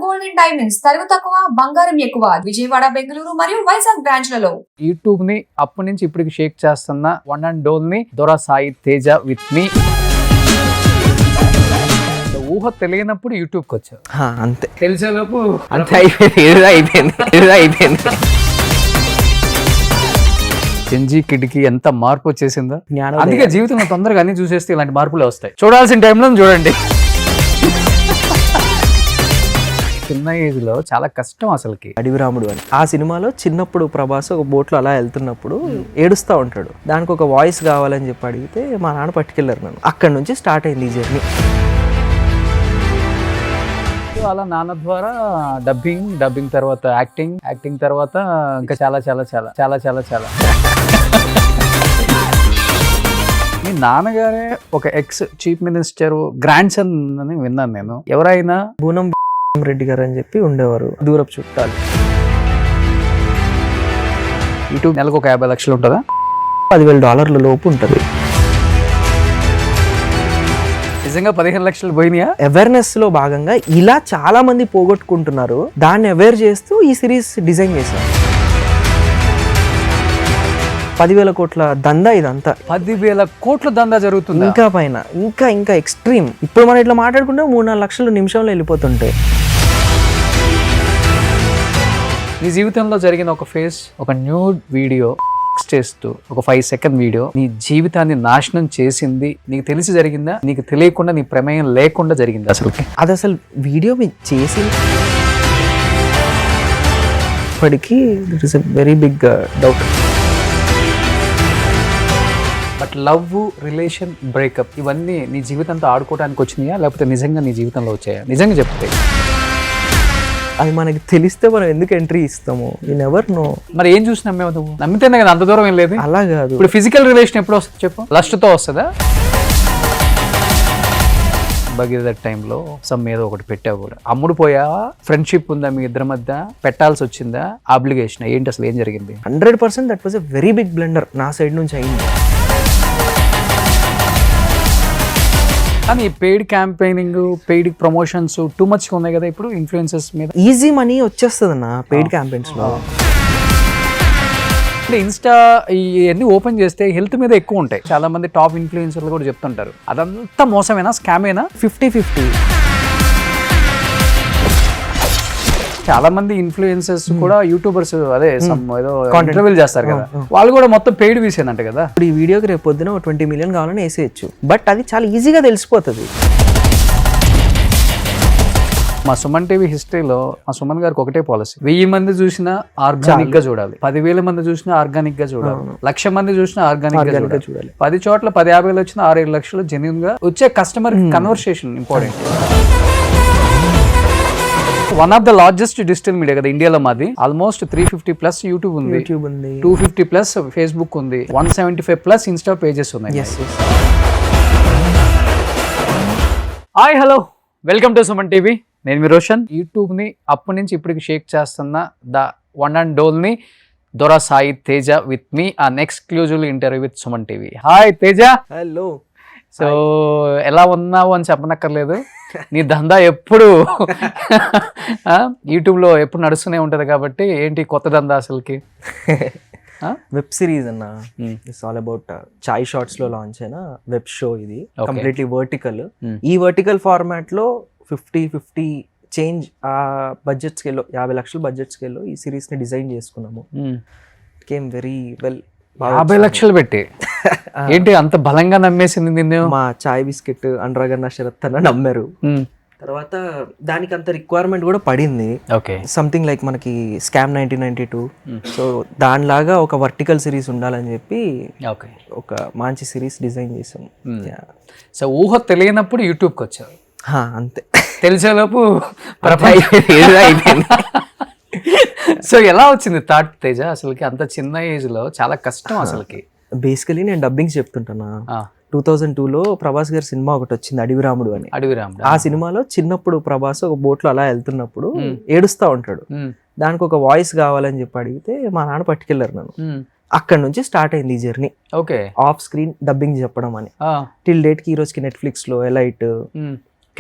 Gold and diamonds తరుగు తక్కువ బంగారం ఎక్కువ విజయవాడ బెంగళూరు మరియు వైజాగ్ బ్రాంచ్లలో. యూట్యూబ్ ని అప్పటి నుంచి ఇప్పటికి షేక్ చేస్తున్న వన్ అండ్ ఓన్లీ దొరా సాయి తేజ విత్ మీ. ఊహ తెలియనప్పుడు యూట్యూబ్ కి వచ్చావు, అంతే. తెలిసేలోపు అంతే అయిపోయింది. చెంజీ కిడ్కి ఎంత మార్పు వచ్చేసిందో. జ్ఞానం అందుకే జీవితంలో తొందరగా అన్ని చూసేస్తే ఇలాంటి మార్పులే వస్తాయి. చూడాల్సిన టైంలో చూడండి. చిన్న ఏజ్ లో చాలా కష్టం అసలుకి. అడవిరాముడు అని ఆ సినిమాలో చిన్నప్పుడు ప్రభాస్ ఒక బోట్లో అలా వెళ్తున్నప్పుడు ఏడుస్తూ ఉంటాడు. దానికి ఒక వాయిస్ కావాలని చెప్పి అడిగితే మా నాన్న పట్టుకెళ్ళారు నన్ను. అక్కడి నుంచి స్టార్ట్ అయింది ఈ జర్నీ. అలా నాన్న ద్వారా డబ్బింగ్ తర్వాత యాక్టింగ్ తర్వాత ఇంకా చాలా చాలా చాలా చాలా చాలా చాలా. మీ నాన్నగారే ఒక ex chief minister grand son అని విన్నాను నేను. ఎవరైనా బూనం రెడ్డి గారు అని చెప్పి ఉండేవారు, దూరపు చుట్టాలు. యూట్యూబ్ నెలకు ఒక 50 లక్షలు ఉంటుందా? $10,000 లోపు ఉంటుంది. నిజంగా 15 లక్షలు పోయినాయా? అవేర్నెస్ లో భాగంగా ఇలా చాలా మంది పోగొట్టుకుంటున్నారు, దాన్ని అవేర్ చేస్తూ ఈ సిరీస్ డిజైన్ చేశారు. 10,000 కోట్ల దందా ఇదంతా. 10,000 కోట్ల దందా జరుగుతుంది. ఇంకా పైన ఇంకా ఎక్స్ట్రీమ్. ఇప్పుడు మనం ఇట్లా మాట్లాడుకుంటే 3-4 లక్షలు నిమిషంలో వెళ్ళిపోతుంటాయి. నీ జీవితంలో జరిగిన ఒక ఫేస్, ఒక న్యూడ్ వీడియో చేస్తూ ఒక 5 సెకండ్ వీడియో నీ జీవితాన్ని నాశనం చేసింది. నీకు తెలిసి జరిగిందా, నీకు తెలియకుండా, నీ ప్రమేయం లేకుండా జరిగిందా? అది అసలు వీడియో మీరు చేసి ఇప్పటికీ it is a very big doubt. But love, relation, breakup ఇవన్నీ నీ జీవితంతో ఆడుకోవడానికి వచ్చినాయా, లేకపోతే నిజంగా నీ జీవితంలో వచ్చాయా? నిజంగా చెప్తే అది మనకి తెలిస్తే మనం ఎందుకు ఎంట్రీ ఇస్తాము? You never know. మరి ఏం చూసి నమ్మేవు నువ్వు? నమ్మితేనే కదా, అంత దూరం ఏం లేదు. అలా కాదు. ఇప్పుడు ఫిజికల్ రిలేషన్ ఎప్పుడు వస్తుంది చెప్పు? లస్ట్తో వస్తుందా? భగీరథ టైంలో సమ్ ఏదో ఒకటి పెట్టావు కూడా, అమ్ముడు పోయా? ఫ్రెండ్షిప్ ఉందా మీ ఇద్దరి మధ్య? పెట్టాల్సి వచ్చిందా? ఆబ్లిగేషన్ ఏంటి? అసలు ఏం జరిగింది? 100% that was a very big blunder నా సైడ్ నుంచి అయింది. కానీ paid campaigning, paid promotions too much ఉన్నాయి కదా ఇప్పుడు ఇన్ఫ్లుయెన్సర్స్ మీద. ఈజీ మనీ వచ్చేస్తుంది అన్న పెయిడ్ క్యాంపెయిన్స్ లో. ఇన్స్టా ఇవన్నీ ఓపెన్ చేస్తే హెల్త్ మీద ఎక్కువ ఉంటాయి. చాలా మంది టాప్ ఇన్ఫ్లుయెన్సర్లు కూడా చెప్తుంటారు అదంతా మోసమేనా, స్కామేనా? 50-50. చాలా మంది ఇన్ఫ్లుయెన్సర్స్ కూడా యూట్యూబర్స్ అదే ఏదో ఇంటర్వ్యూలు చేస్తారు కదా, వాళ్ళు కూడా మొత్తం పెయిడ్ వీసేనంట కదా. ఇప్పుడు ఈ వీడియోకి రేపు పొద్దున 20 మిలియన్ కావాలని వేసేయచ్చు, బట్ అది చాలా ఈజీగా తెలిసిపోతుంది. మా సుమన్ టీవీ హిస్టరీలో మా సుమన్ గారికి ఒకటే పాలసీ, 1000 మంది చూసినా ఆర్గానిక్ గా చూడాలి, 10,000 మంది చూసినా ఆర్గానిక్ గా చూడాలి, 1,00,000 మంది చూసినా ఆర్గానిక్ గా చూడాలి. 10 చోట్ల 10-50 వచ్చిన 6-7 లక్షలు జెన్యూన్ గా వచ్చే customer conversation important. One of the largest digital media కదా ఇండియాలో మాది. ఆల్మోస్ట్ 350+ యూట్యూబ్ ఉంది, 250+ ఫేస్బుక్ ఉంది, 175+ ఇన్స్టా పేజెస్ ఉన్నాయి. Hi hello, welcome to Suman TV. నేను మీ రోషన్. యూట్యూబ్ ని అప్పటి నుంచి ఇప్పటికి షేక్ చేస్తున్న ద వన్ అండ్ ఓన్లీ దొరా Sai Teja with me, an exclusive interview with Suman TV. Hi Teja. Hello. So ఎలా ఉన్నావు అని చెప్పనక్కర్లేదు, నీ దందా ఎప్పుడు యూట్యూబ్లో ఎప్పుడు నడుస్తూనే ఉంటుంది కాబట్టి ఏంటి కొత్త దందా అసలుకి? వెబ్ సిరీస్ అన్న, it's all about chai shorts లో లాంచ్ అయిన వెబ్ షో. ఇది కంప్లీట్లీ వర్టికల్. ఈ వర్టికల్ ఫార్మాట్ లో 50-50 చేంజ్ ఆ బడ్జెట్ స్కేల్లో, 50 లక్షల బడ్జెట్ స్కేల్లో ఈ సిరీస్ ని డిజైన్ చేసుకున్నాము. Came very well. 50 లక్షలు పెట్టి ఏంటి అంత బలంగా నమ్మేసింది నిన్ను? మా చాయ్ బిస్కెట్ అనురాగన్న శరత్ అన్న నమ్మారు. తర్వాత దానికి అంత రిక్వైర్మెంట్ కూడా పడింది. సంథింగ్ లైక్ మనకి స్కామ్ 1992. సో దానిలాగా ఒక వర్టికల్ సిరీస్ ఉండాలని చెప్పి ఒక మంచి సిరీస్ డిజైన్ చేసాం. సో ఊహ తెలియనప్పుడు యూట్యూబ్కి వచ్చావు, అంతే. తెలిసేలోపు అయిపోయింది. సో ఎలా వచ్చింది థాట్ తేజ? అసలుకి అంత చిన్న ఏజ్ లో చాలా కష్టం అసలుకి. బేసికలీ నేను డబ్బింగ్ చెప్తుంటానా. 2002లో ప్రభాస్ గారి సినిమా ఒకటి వచ్చింది, అడవిరాముడు అని. ఆ సినిమాలో చిన్నప్పుడు ప్రభాస్ ఒక బోట్లో అలా వెళ్తున్నప్పుడు ఏడుస్తూ ఉంటాడు. దానికి ఒక వాయిస్ కావాలని చెప్పి అడిగితే మా నాన్న పట్టుకెళ్ళారు నన్ను. అక్కడ నుంచి స్టార్ట్ అయింది ఈ జర్నీ. ఆఫ్ స్క్రీన్ డబ్బింగ్ చెప్పడం అని. టిల్ డేట్ కి ఈ రోజుకి నెట్ఫ్లిక్స్ లో, elite,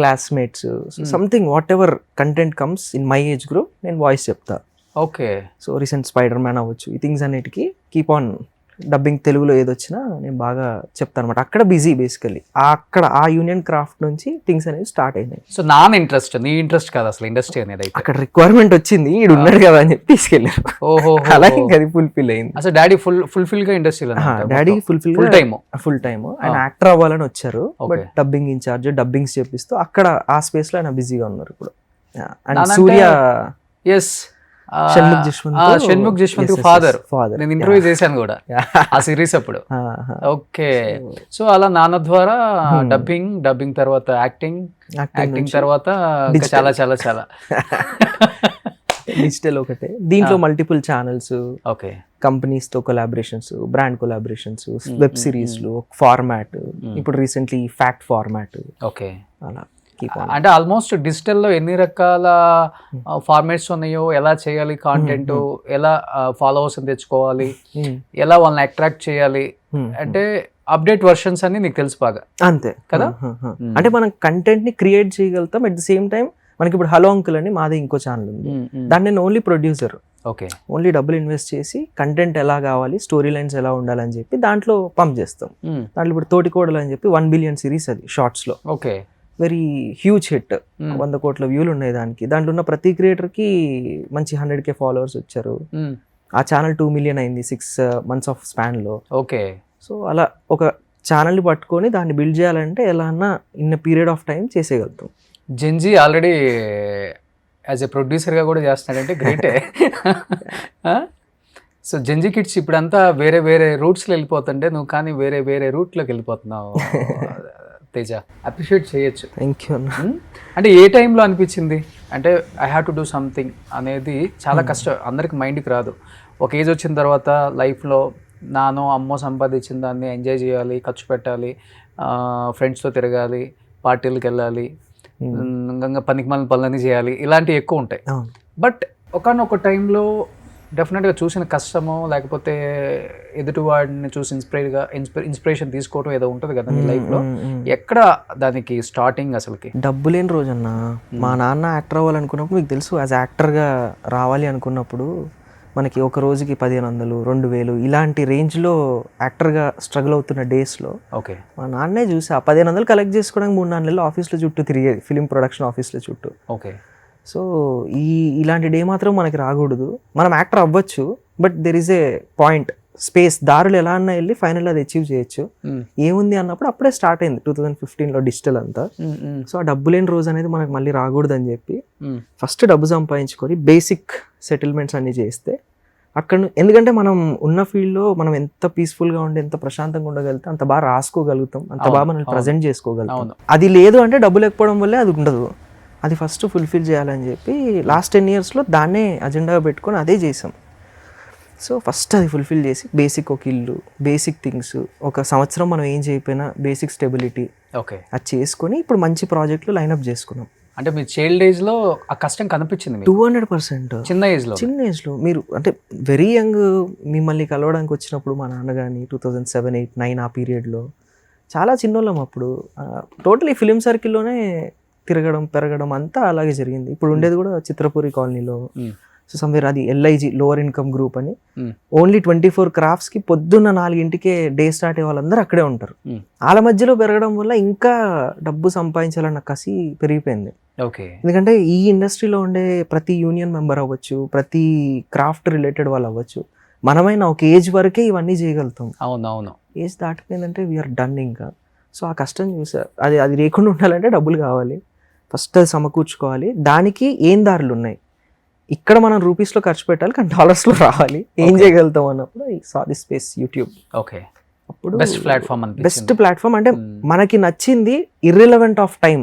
classmates something what ever content comes in my age group నేను వాయిస్ చెప్తా. Okay. So recent spider man అవ్వచ్చు, ఈ థింగ్స్ అన్నిటికీ కీప్ ఆన్ డబ్బింగ్ తెలుగులో ఏదొచ్చినా నేను బాగా చెప్తాను అనమాట. అక్కడ బిజీ బేసికలీ, అక్కడ ఆ యూనియన్ క్రాఫ్ట్ నుంచి థింగ్స్ అనేవి స్టార్ట్ అయినాయి. సో ఇంట్రెస్ట్, నీ ఇంట్రెస్ట్ కాదు అసలు ఇండస్ట్రీ అనేది అయితే. అక్కడ రిక్వైర్మెంట్ వచ్చింది, ఈడు ఉన్నాడు కదా అని చెప్పి తీసుకెళ్ళారు. ఓహో. అలా ఇంకా అది ఫుల్ఫిల్ అయింది. అసలు డాడీ ఫుల్ఫిల్ గా ఇండస్ట్రీలో, డాడీ ఫుల్ టైమ్ ఆయన యాక్టర్ అవ్వాలని వచ్చారు, బట్ డబ్బింగ్ ఇన్ఛార్జ్ డబ్బింగ్స్ చేపిస్తూ అక్కడ ఆ స్పేస్ లో ఆయన బిజీగా ఉన్నారు ఇప్పుడు. అండ్ సూర్య షణ్ముఖ్ జశ్వంత్ ఫాదర్ నేను ఇంటర్వ్యూ చేశాను కూడా ఆ సిరీస్ అప్పుడు. ఓకే. సో అలా నాన్న ద్వారా డబ్బింగ్ తర్వాత యాక్టింగ్ తర్వాత చాలా చాలా చాలా డిజిటల్ ఒకటే. దీంట్లో మల్టిపుల్ ఛానల్స్, ఓకే, కంపెనీస్ తో collaborations, brand collaborations, web series లో ఫార్మాట్, ఇప్పుడు రీసెంట్లీ ఫ్యాక్ట్ ఫార్మాట్. ఓకే. అలా అంటే ఆల్మోస్ట్ డిజిటల్ లో ఎన్ని రకాల ఫార్మాట్స్ ఉన్నాయో, ఎలా చేయాలి కాంటెంట్, ఎలా ఫాలోవర్స్ తెచ్చుకోవాలి, ఎలా వాళ్ళని అట్రాక్ట్ చేయాలి, అంటే అప్డేట్ వర్షన్స్ అని నీకు తెలుసు బాగా. అంతే కదా. అంటే మనం కంటెంట్ ని క్రియేట్ చేయగలుగుతాం, అట్ ద సేమ్ టైం మనకి ఇప్పుడు హలో అంకుల్ అని మాది ఇంకో ఛానల్ ఉంది, దాన్ని నేను ఓన్లీ ప్రొడ్యూసర్. ఓకే. ఓన్లీ డబ్బులు ఇన్వెస్ట్ చేసి కంటెంట్ ఎలా కావాలి, స్టోరీ లైన్స్ ఎలా ఉండాలని చెప్పి దాంట్లో పంప్ చేస్తాం. దాంట్లో ఇప్పుడు తోటికోడలు అని చెప్పి 1 బిలియన్ సిరీస్, అది షార్ట్స్ లో. ఓకే. వెరీ హ్యూజ్ హిట్, 100 కోట్ల వ్యూలు ఉన్నాయి దానికి. దాంట్లో ఉన్న ప్రతి క్రియేటర్ కి మంచి 100K ఫాలోవర్స్ వచ్చారు. ఆ ఛానల్ 2 మిలియన్ అయింది 6 months ఆఫ్ స్పాన్ లో. ఓకే. సో అలా ఒక ఛానల్ ని పట్టుకొని దాన్ని బిల్డ్ చేయాలంటే ఎలా అన్నా ఇన్ పీరియడ్ ఆఫ్ టైం చేసేయగలుగుతాం. జెన్జీ ఆల్రెడీ యాజ్ ఎ ప్రొడ్యూసర్ గా కూడా చేస్తున్నాడంటే గ్రేటే. సో జెన్జీ కిడ్స్ ఇప్పుడంతా వేరే వేరే రూట్స్ లో వెళ్ళిపోతుంటే, నువ్వు కానీ వేరే వేరే రూట్ లోకి వెళ్ళిపోతున్నావు తేజ. అప్రిషియేట్ చేయొచ్చు. Thank you. అంటే ఏ టైంలో అనిపించింది అంటే I have to do something అనేది? చాలా కష్టం, అందరికి మైండ్కి రాదు. ఒక ఏజ్ వచ్చిన తర్వాత లైఫ్లో నానో అమ్మో సంపాదించిన దాన్ని ఎంజాయ్ చేయాలి, ఖర్చు పెట్టాలి, ఫ్రెండ్స్తో తిరగాలి, పార్టీలకు వెళ్ళాలి, ఇంకా పనికి మన పనులన్నీ చేయాలి, ఇలాంటివి ఎక్కువ ఉంటాయి. బట్ ఒకానొక టైంలో డెఫినెట్గా చూసిన కష్టమో, లేకపోతే ఎదుటివాడిని చూసి ఇన్స్పిరేషన్ తీసుకోవటం ఏదో ఉంటుంది కదా నీ లైఫ్లో. ఎక్కడ దానికి స్టార్టింగ్ అసలుకి? డబ్బు లేని రోజన్నా, మా నాన్న యాక్టర్ అవ్వాలనుకున్నప్పుడు, మీకు తెలుసు యాజ్ యాక్టర్గా రావాలి అనుకున్నప్పుడు మనకి ఒక రోజుకి 1500, 2000 ఇలాంటి రేంజ్లో యాక్టర్గా స్ట్రగుల్ అవుతున్న డేస్లో ఓకే మా నాన్నే చూసి ఆ 1500 కలెక్ట్ చేసుకోవడానికి 3-4 నెలలు ఆఫీస్లో చుట్టూ తిరిగేది, ఫిలిం ప్రొడక్షన్ ఆఫీస్లో చుట్టూ. ఓకే. సో ఇలాంటి డే మాత్రం మనకి రాకూడదు. మనం యాక్టర్ అవ్వచ్చు, but there is a point, space, దారులు ఎలా అన్నా వెళ్ళి ఫైనల్ అది అచీవ్ చేయొచ్చు. ఏముంది అన్నప్పుడు అప్పుడే స్టార్ట్ అయింది 2015లో డిజిటల్ అంతా. సో ఆ డబ్బు లేని రోజు అనేది మనకు మళ్ళీ రాకూడదు అని చెప్పి ఫస్ట్ డబ్బు సంపాదించుకొని బేసిక్ సెటిల్మెంట్స్ అన్ని చేస్తే అక్కడ, ఎందుకంటే మనం ఉన్న ఫీల్డ్లో మనం ఎంత పీస్ఫుల్గా ఉండి ఎంత ప్రశాంతంగా ఉండగలుగుతాం, అంత బాగా రాసుకోగలుగుతాం, అంత బాగా మనం ప్రజెంట్ చేసుకోగలుగుతాం. అది లేదు అంటే డబ్బు లేకపోవడం వల్లే అది ఉండదు. అది ఫస్ట్ ఫుల్ఫిల్ చేయాలని చెప్పి లాస్ట్ 10 yearsలో దాన్నే అజెండాగా పెట్టుకొని అదే చేసాం. సో ఫస్ట్ అది ఫుల్ఫిల్ చేసి బేసిక్ ఒక ఇల్లు, బేసిక్ థింగ్స్, ఒక సంవత్సరం మనం ఏం చేయకపోయినా బేసిక్ స్టెబిలిటీ, ఓకే, అది చేసుకొని ఇప్పుడు మంచి ప్రాజెక్టులు లైన్అప్ చేసుకున్నాం. అంటే మీ చైల్డ్ ఏజ్లో ఆ కష్టం కనిపించింది? 200%. చిన్న ఏజ్లో మీరు అంటే వెరీ యంగ్ మిమ్మల్ని కలవడానికి వచ్చినప్పుడు మా నాన్న కానీ 2007, 8, 9 ఆ పీరియడ్లో చాలా చిన్నోళ్ళం అప్పుడు. టోటలీ ఫిలిం సర్కిల్లోనే తిరగడం పెరగడం అంతా అలాగే జరిగింది. ఇప్పుడు ఉండేది కూడా చిత్రపురి కాలనీలో. సో సమ్వేర్ అది LIG, లోవర్ ఇన్కమ్ గ్రూప్ అని, ఓన్లీ 24 క్రాఫ్ట్స్కి పొద్దున్న 4 డే స్టార్ట్ అయ్యే వాళ్ళందరూ అక్కడే ఉంటారు. వాళ్ళ మధ్యలో పెరగడం వల్ల ఇంకా డబ్బు సంపాదించాలన్న కసి పెరిగిపోయింది. ఓకే. ఎందుకంటే ఈ ఇండస్ట్రీలో ఉండే ప్రతి యూనియన్ మెంబర్ అవ్వచ్చు, ప్రతి క్రాఫ్ట్ రిలేటెడ్ వాళ్ళు అవ్వచ్చు, మనమైనా ఒక ఏజ్ వరకే ఇవన్నీ చేయగలుగుతాం. అవునవును. ఏజ్ దాటిపోయిందంటే వీఆర్ డన్ ఇంకా. సో ఆ కష్టం చూసా, అది లేకుండా ఉండాలంటే డబ్బులు కావాలి, ఫస్ట్ అది సమకూర్చుకోవాలి. దానికి ఏం దారులు ఉన్నాయి, ఇక్కడ మనం రూపీస్లో ఖర్చు పెట్టాలి కానీ డాలర్స్లో రావాలి, ఏం చేయగలుగుతాం అన్నప్పుడు ఈ saw the space YouTube. Okay. అప్పుడు బెస్ట్ ప్లాట్ఫామ్ అంటే మనకి నచ్చింది ఇర్రిలవెంట్ ఆఫ్ టైం.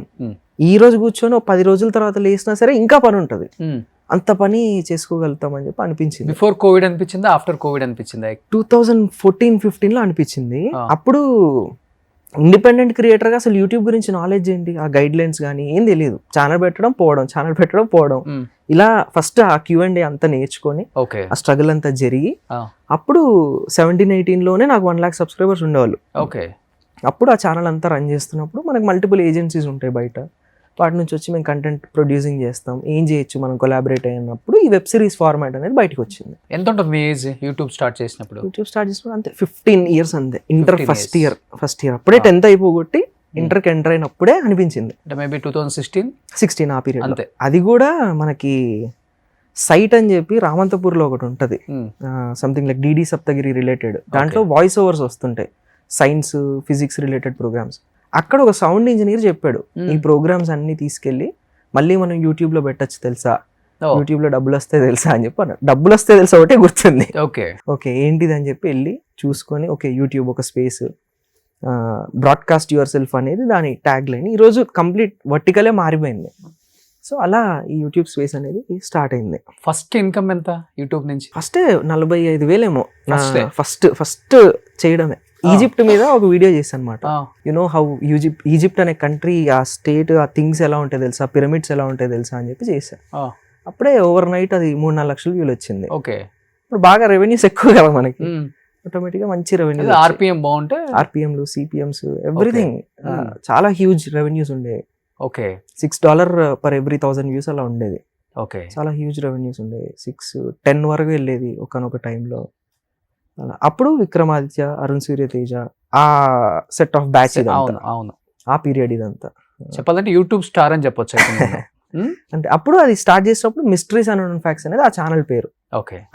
ఈ రోజు కూర్చొని 10 రోజుల తర్వాత లేసినా సరే ఇంకా పని ఉంటుంది, అంత పని చేసుకోగలుగుతాం అని చెప్పి అనిపించింది. బిఫోర్ కోవిడ్ అనిపించిందా, ఆఫ్టర్ కోవిడ్ అనిపించిందా? 2014-15లో అనిపించింది. అప్పుడు ఇండిపెండెంట్ క్రియేటర్గా అసలు యూట్యూబ్ గురించి నాలెడ్జ్ ఏంటి, ఆ గైడ్ లైన్స్ కానీ ఏం తెలియదు. ఛానల్ పెట్టడం పోవడం ఇలా ఫస్ట్ ఆ Q&A అంతా నేర్చుకొని ఆ స్ట్రగుల్ అంతా జరిగి అప్పుడు 17-18లోనే నాకు 1 lakh సబ్స్క్రైబర్స్ ఉండేవాళ్ళు. ఓకే. అప్పుడు ఆ ఛానల్ అంతా రన్ చేస్తున్నప్పుడు మనకు మల్టిపుల్ ఏజెన్సీస్ ఉంటాయి బయట, వాటి నుంచి వచ్చి మేము కంటెంట్ ప్రొడ్యూసింగ్ చేస్తాం, ఏం చేయొచ్చు మనం కొలాబరేట్ అయినప్పుడు ఈ వెబ్ సిరీస్ ఫార్మాట్ అనేది బయటకు వచ్చింది. ఎంత ఉంటుంది మీ ఏజ్ యూట్యూబ్ స్టార్ట్ చేసినప్పుడు? యూట్యూబ్ స్టార్ట్ చేసినప్పుడు అంతే 15 years అంతే. ఇంటర్ 15 ఫస్ట్ ఇయర్ అప్పుడే 10th అయిపోగొట్టి ఇంటర్కి ఎంటర్ అయినప్పుడే అనిపించింది. అంటే మేబీ 2016 ఆ పీరియడ్ అంతే. అది కూడా మనకి సైట్ అని చెప్పి రామంతపూర్లో ఒకటి ఉంటుంది, something like DD Saptagiri related. దాంట్లో వాయిస్ ఓవర్స్ వస్తుంటాయి, సైన్స్ ఫిజిక్స్ రిలేటెడ్ ప్రోగ్రామ్స్. అక్కడ ఒక సౌండ్ ఇంజనీర్ చెప్పాడు, ఈ ప్రోగ్రామ్స్ అన్ని తీసుకెళ్ళి మళ్ళీ మనం యూట్యూబ్ లో పెట్టచ్చు తెలుసా, యూట్యూబ్ లో డబ్బులు వస్తే తెలుసా అని చెప్పి అన్నాడు. డబ్బులు వస్తే తెలుసా ఒకటే గుర్తుంది. ఓకే ఏంటిది అని చెప్పి వెళ్ళి చూసుకొని, ఓకే యూట్యూబ్ ఒక స్పేస్, బ్రాడ్కాస్ట్ యువర్ సెల్ఫ్ అనేది దాని ట్యాగ్ లైన్. ఈరోజు కంప్లీట్ వర్టికలే మారిపోయింది. సో అలా ఈ యూట్యూబ్ స్పేస్ అనేది స్టార్ట్ అయింది. ఫస్ట్ ఇన్కమ్ ఎంత యూట్యూబ్ నుంచి? ఫస్ట్ 45,000 ఏమో ఫస్ట్ చేయడమే. ఈజిప్ట్ మీద ఒక వీడియో చేశాను అనమాట. యునో హౌ ఈజిప్ట్ అనే కంట్రీ, ఆ స్టేట్, ఆ థింగ్స్ ఎలా ఉంటాయి తెలుసా, పిరమిడ్స్ ఎలా ఉంటాయి తెలుసా అని చెప్పి చేశాను. అప్పుడే ఓవర్ నైట్ అది 3-4 లక్షల వ్యూలు వచ్చింది. ఇప్పుడు బాగా రెవెన్యూస్ ఎక్కువ కదా మనకి, ఆటోమేటిక్ గా మంచి రెవెన్యూ. ఆర్పిఎం బాగుంటే, ఆర్పిఎంలు, సిపిఎంస్, ఎవ్రీథింగ్ చాలా హ్యూజ్ రెవెన్యూస్ ఉండేవి. $6 per every 1,000 views అలా ఉండేది. చాలా హ్యూజ్ రెవెన్యూస్ ఉండేవి. 6-10 వరకు వెళ్ళేది ఒకనొక టైంలో. అప్పుడు విక్రమాదిత్య, అరుణ్ సూర్యతేజ, ఆ సెట్ ఆఫ్ బ్యాచ్ ఆ పీరియడ్ ఇదంతా చెప్పాలంటే యూట్యూబ్ స్టార్ అని చెప్పొచ్చు. అంటే అప్పుడు అది స్టార్ట్ చేసినప్పుడు మిస్టరీస్ అండ్ అన్నోన్ ఫ్యాక్ట్స్ అనేది ఆ ఛానల్ పేరు.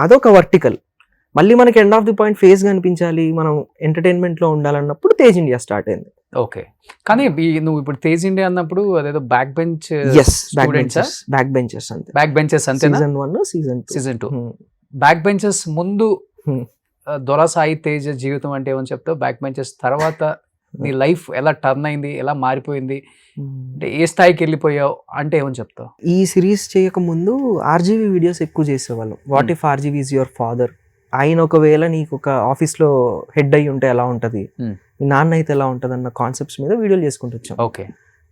అదొక వర్టికల్. మళ్ళీ మనకి end of the point face కనిపించాలి, మనం ఎంటర్టైన్మెంట్ లో ఉండాలన్నప్పుడు తేజ్ ఇండియా స్టార్ట్ అయింది. కానీ నువ్వు ఇప్పుడు తేజ్ ఇండియా అన్నప్పుడు అదేదో బ్యాక్ బెంచ్ బ్యాక్ బెంచెస్ అంతే. బ్యాక్ బెంచెస్ అంతే. సీజన్ 2 బ్యాక్ బెంచెస్ ముందు దొరసాయి తేజ్ జీవితం అంటే ఏమని చెప్తావు? బ్యాక్ బెంచెస్ తర్వాత నీ లైఫ్ ఎలా టర్న్ అయింది, ఎలా మారిపోయింది, అంటే ఏ స్థాయికి వెళ్ళిపోయావు అంటే ఏమని చెప్తావు? ఈ సిరీస్ చేయక ముందు ఆర్జీవీ వీడియోస్ ఎక్కువ చేసేవాళ్ళం. What if RGV is your father, ఆయన ఒకవేళ నీకు ఒక ఆఫీస్లో హెడ్ అయ్యి ఉంటే ఎలా ఉంటుంది, మీ నాన్న అయితే ఎలా ఉంటుంది అన్న కాన్సెప్ట్స్ మీద వీడియోలు చేసుకుంటూ వచ్చాం.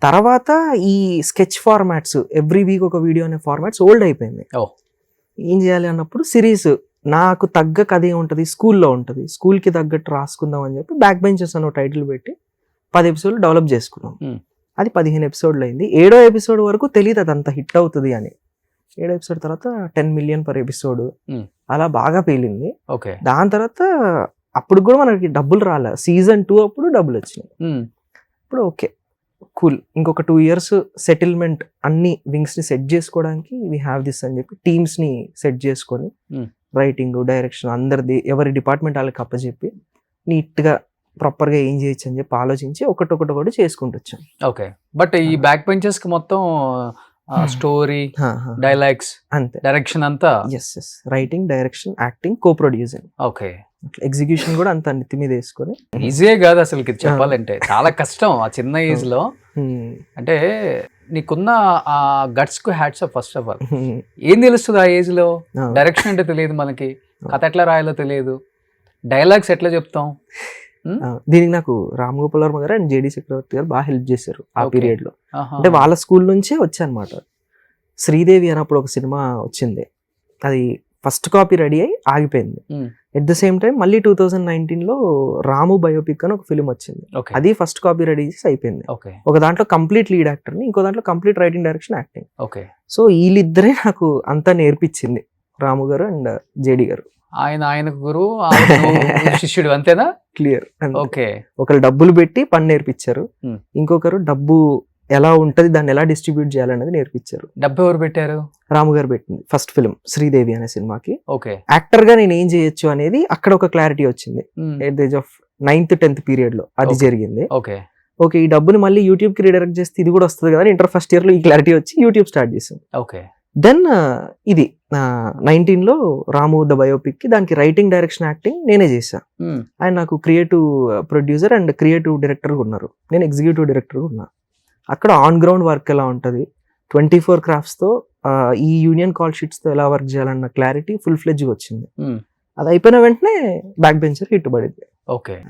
తర్వాత ఈ స్కెచ్ ఫార్మాట్స్, ఎవ్రీ వీక్ ఒక వీడియో అనే ఫార్మాట్స్ ఓల్డ్ అయిపోయింది. ఏం చేయాలి అన్నప్పుడు సిరీస్ నాకు తగ్గ కథ ఉంటుంది, స్కూల్లో ఉంటుంది, స్కూల్కి తగ్గట్టు రాసుకుందాం అని చెప్పి బ్యాక్ బెంచెస్ అనే టైటిల్ పెట్టి 10 ఎపిసోడ్లు డెవలప్ చేసుకున్నాం. అది 15 ఎపిసోడ్లు అయింది. 7వ ఎపిసోడ్ వరకు తెలియదు అది అంత హిట్ అవుతుంది అని. 7వ ఎపిసోడ్ తర్వాత 10 million per ఎపిసోడ్ అలా బాగా పేలింది. దాని తర్వాత అప్పుడు కూడా మనకి డబ్బులు రాలే. సీజన్ 2 అప్పుడు డబ్బులు వచ్చినాయి. ఇప్పుడు ఓకే కూల్, ఇంకొక 2 years సెటిల్మెంట్, అన్ని వింగ్స్ ని సెట్ చేసుకోవడానికి వీ హ్యావ్ దిస్ అని చెప్పి టీమ్స్ ని సెట్ చేసుకొని రైటింగ్, డైరెక్షన్ అందరిది ఎవరి డిపార్ట్మెంట్ వాళ్ళకి అప్పచెప్పి నీట్ గా ప్రాపర్ గా ఏం చేయొచ్చు అని చెప్పి ఆలోచించి ఒకటి చేసుకుంటూ వచ్చాం. బట్ ఈ బ్యాక్ బెంచెస్ కి మొత్తం స్టోరీ, డైలాగ్స్, అంతే, డైరెక్షన్ అంతా రైటింగ్, డైరెక్షన్, యాక్టింగ్, కో ప్రొడ్యూసింగ్. ఎగ్జిక్యూషన్ కూడా అంత నెత్తి మీద వేసుకొని. ఈజీయే కాదు అసలు చెప్పాలంటే, చాలా కష్టం ఆ చిన్న ఏజ్ లో. అంటే నీకున్న ఆ గట్స్ కు hats off. First of all ఏం తెలుస్తుంది ఆ ఏజ్ లో? డైరెక్షన్ అంటే తెలియదు మనకి, కథ ఎట్లా రాయాలో తెలియదు, డైలాగ్స్ ఎట్లా చెప్తాం. దీనికి నాకు రామ్ గోపాల్ వర్మ గారు అండ్ జేడి చక్రవర్తి గారు బాగా హెల్ప్ చేశారు ఆ పీరియడ్ లో. అంటే వాళ్ళ స్కూల్ నుంచే వచ్చానమాట. శ్రీదేవి అన్నప్పుడు ఒక సినిమా వచ్చింది, అది ఫస్ట్ కాపీ రెడీ అయి ఆగిపోయింది. ఎట్ ద సేమ్ టైం మళ్ళీ 2019 లో రాము బయోపిక్ అని ఒక ఫిల్మ్ వచ్చింది, అది ఫస్ట్ కాపీ రెడీ చేసి అయిపోయింది. ఒక దాంట్లో కంప్లీట్ లీడ్ యాక్టర్ ని, ఇంకో దాంట్లో complete writing, direction, acting. So వీళ్ళిద్దరే నాకు అంతా నేర్పించింది, రాము గారు అండ్ జేడి గారు. ఆయనకు గురువు, శిష్యుడు, అంతేనా? క్లియర్. ఒకరు డబ్బులు పెట్టి పని నేర్పించారు, ఇంకొకరు డబ్బు ఎలా ఉంటది, దాన్ని ఎలా డిస్ట్రిబ్యూట్ చేయాలనేది నేర్పించారు. డబ్బు ఎవరు పెట్టారు? రాము గారు పెట్టింది. ఫస్ట్ ఫిల్మ్ శ్రీదేవి అనే సినిమాకి యాక్టర్ గా నేను ఏం చేయొచ్చు అనేది అక్కడ ఒక క్లారిటీ వచ్చింది. At the age of 9th-10th period లో అది జరిగింది. ఓకే ఈ డబ్బుని మళ్ళీ యూట్యూబ్ కి రీడైరెక్ట్ చేస్తే ఇది కూడా వస్తుంది కదా, ఇంటర్ ఫస్ట్ ఇయర్ లో ఈ క్లారిటీ వచ్చి యూట్యూబ్ స్టార్ట్ చేసాం. దెన్ ఇది 19 లో రాము ద బయోపిక్ కి దానికి రైటింగ్, డైరెక్షన్, యాక్టింగ్ నేనే చేశా. ఆయన నాకు creative producer and creative director ఉన్నారు, నేను ఎగ్జిక్యూటివ్ డైరెక్టర్ ఉన్నా. అక్కడ ఆన్ గ్రౌండ్ వర్క్ ఎలా ఉంటుంది, 24 crafts తో ఈ యూనియన్ కాల్ షీట్స్ తో ఎలా వర్క్ చేయాలన్న క్లారిటీ ఫుల్ ఫ్లెడ్జ్ వచ్చింది. అది అయిపోయిన వెంటనే బ్యాక్ బెంచర్ హిట్ పడింది.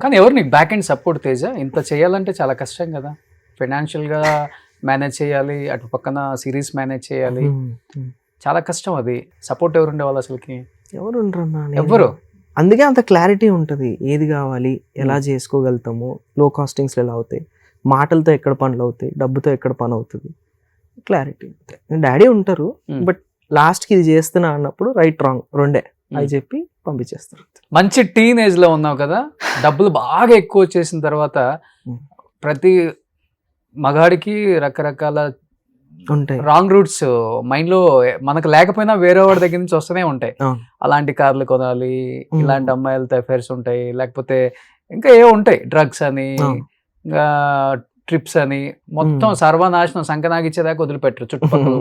కానీ ఎవరు నీకు బ్యాక్ అండ్ సపోర్ట్? తేజ ఇంత చేయాలంటే చాలా కష్టం కదా, ఫైనాన్షియల్ గా మేనేజ్ చేయాలి, అటు పక్కన సిరీస్ మేనేజ్ చేయాలి, చాలా కష్టం. అది సపోర్ట్ ఎవరు ఉండేవాళ్ళు అసలుకి? ఎవరు ఉండరన్నా, ఎవరు. అందుకే అంత క్లారిటీ ఉంటుంది, ఏది కావాలి, ఎలా చేసుకోగలుగుతాము, లో కాస్టింగ్స్ ఎలా అవుతాయి, మాటలతో ఎక్కడ పనులు అవుతాయి, డబ్బుతో ఎక్కడ పని అవుతుంది, క్లారిటీ. డాడీ ఉంటారు, బట్ లాస్ట్ కి ఇది చేస్తున్నా అన్నప్పుడు రైట్ రాంగ్ రెండే అది చెప్పి పంపించేస్తారు. మంచి టీనేజ్ లో ఉన్నావు కదా, డబ్బులు బాగా ఎక్కువ వచ్చేసిన తర్వాత ప్రతి మగాడికి రకరకాల ఉంటాయి రాంగ్ రూట్స్ మైండ్ లో మనకు లేకపోయినా వేరే వాడి దగ్గర నుంచి వస్తూనే ఉంటాయి. అలాంటి కార్లు కొనాలి, ఇలాంటి అమ్మాయిలతో అఫైర్స్ ఉంటాయి, లేకపోతే ఇంకా ఏ ఉంటాయి, డ్రగ్స్ అని, ఇంకా ట్రిప్స్ అని, మొత్తం సర్వనాశనం సంకనాగిచ్చేదాకా వదిలిపెట్టరు చుట్టుపక్కల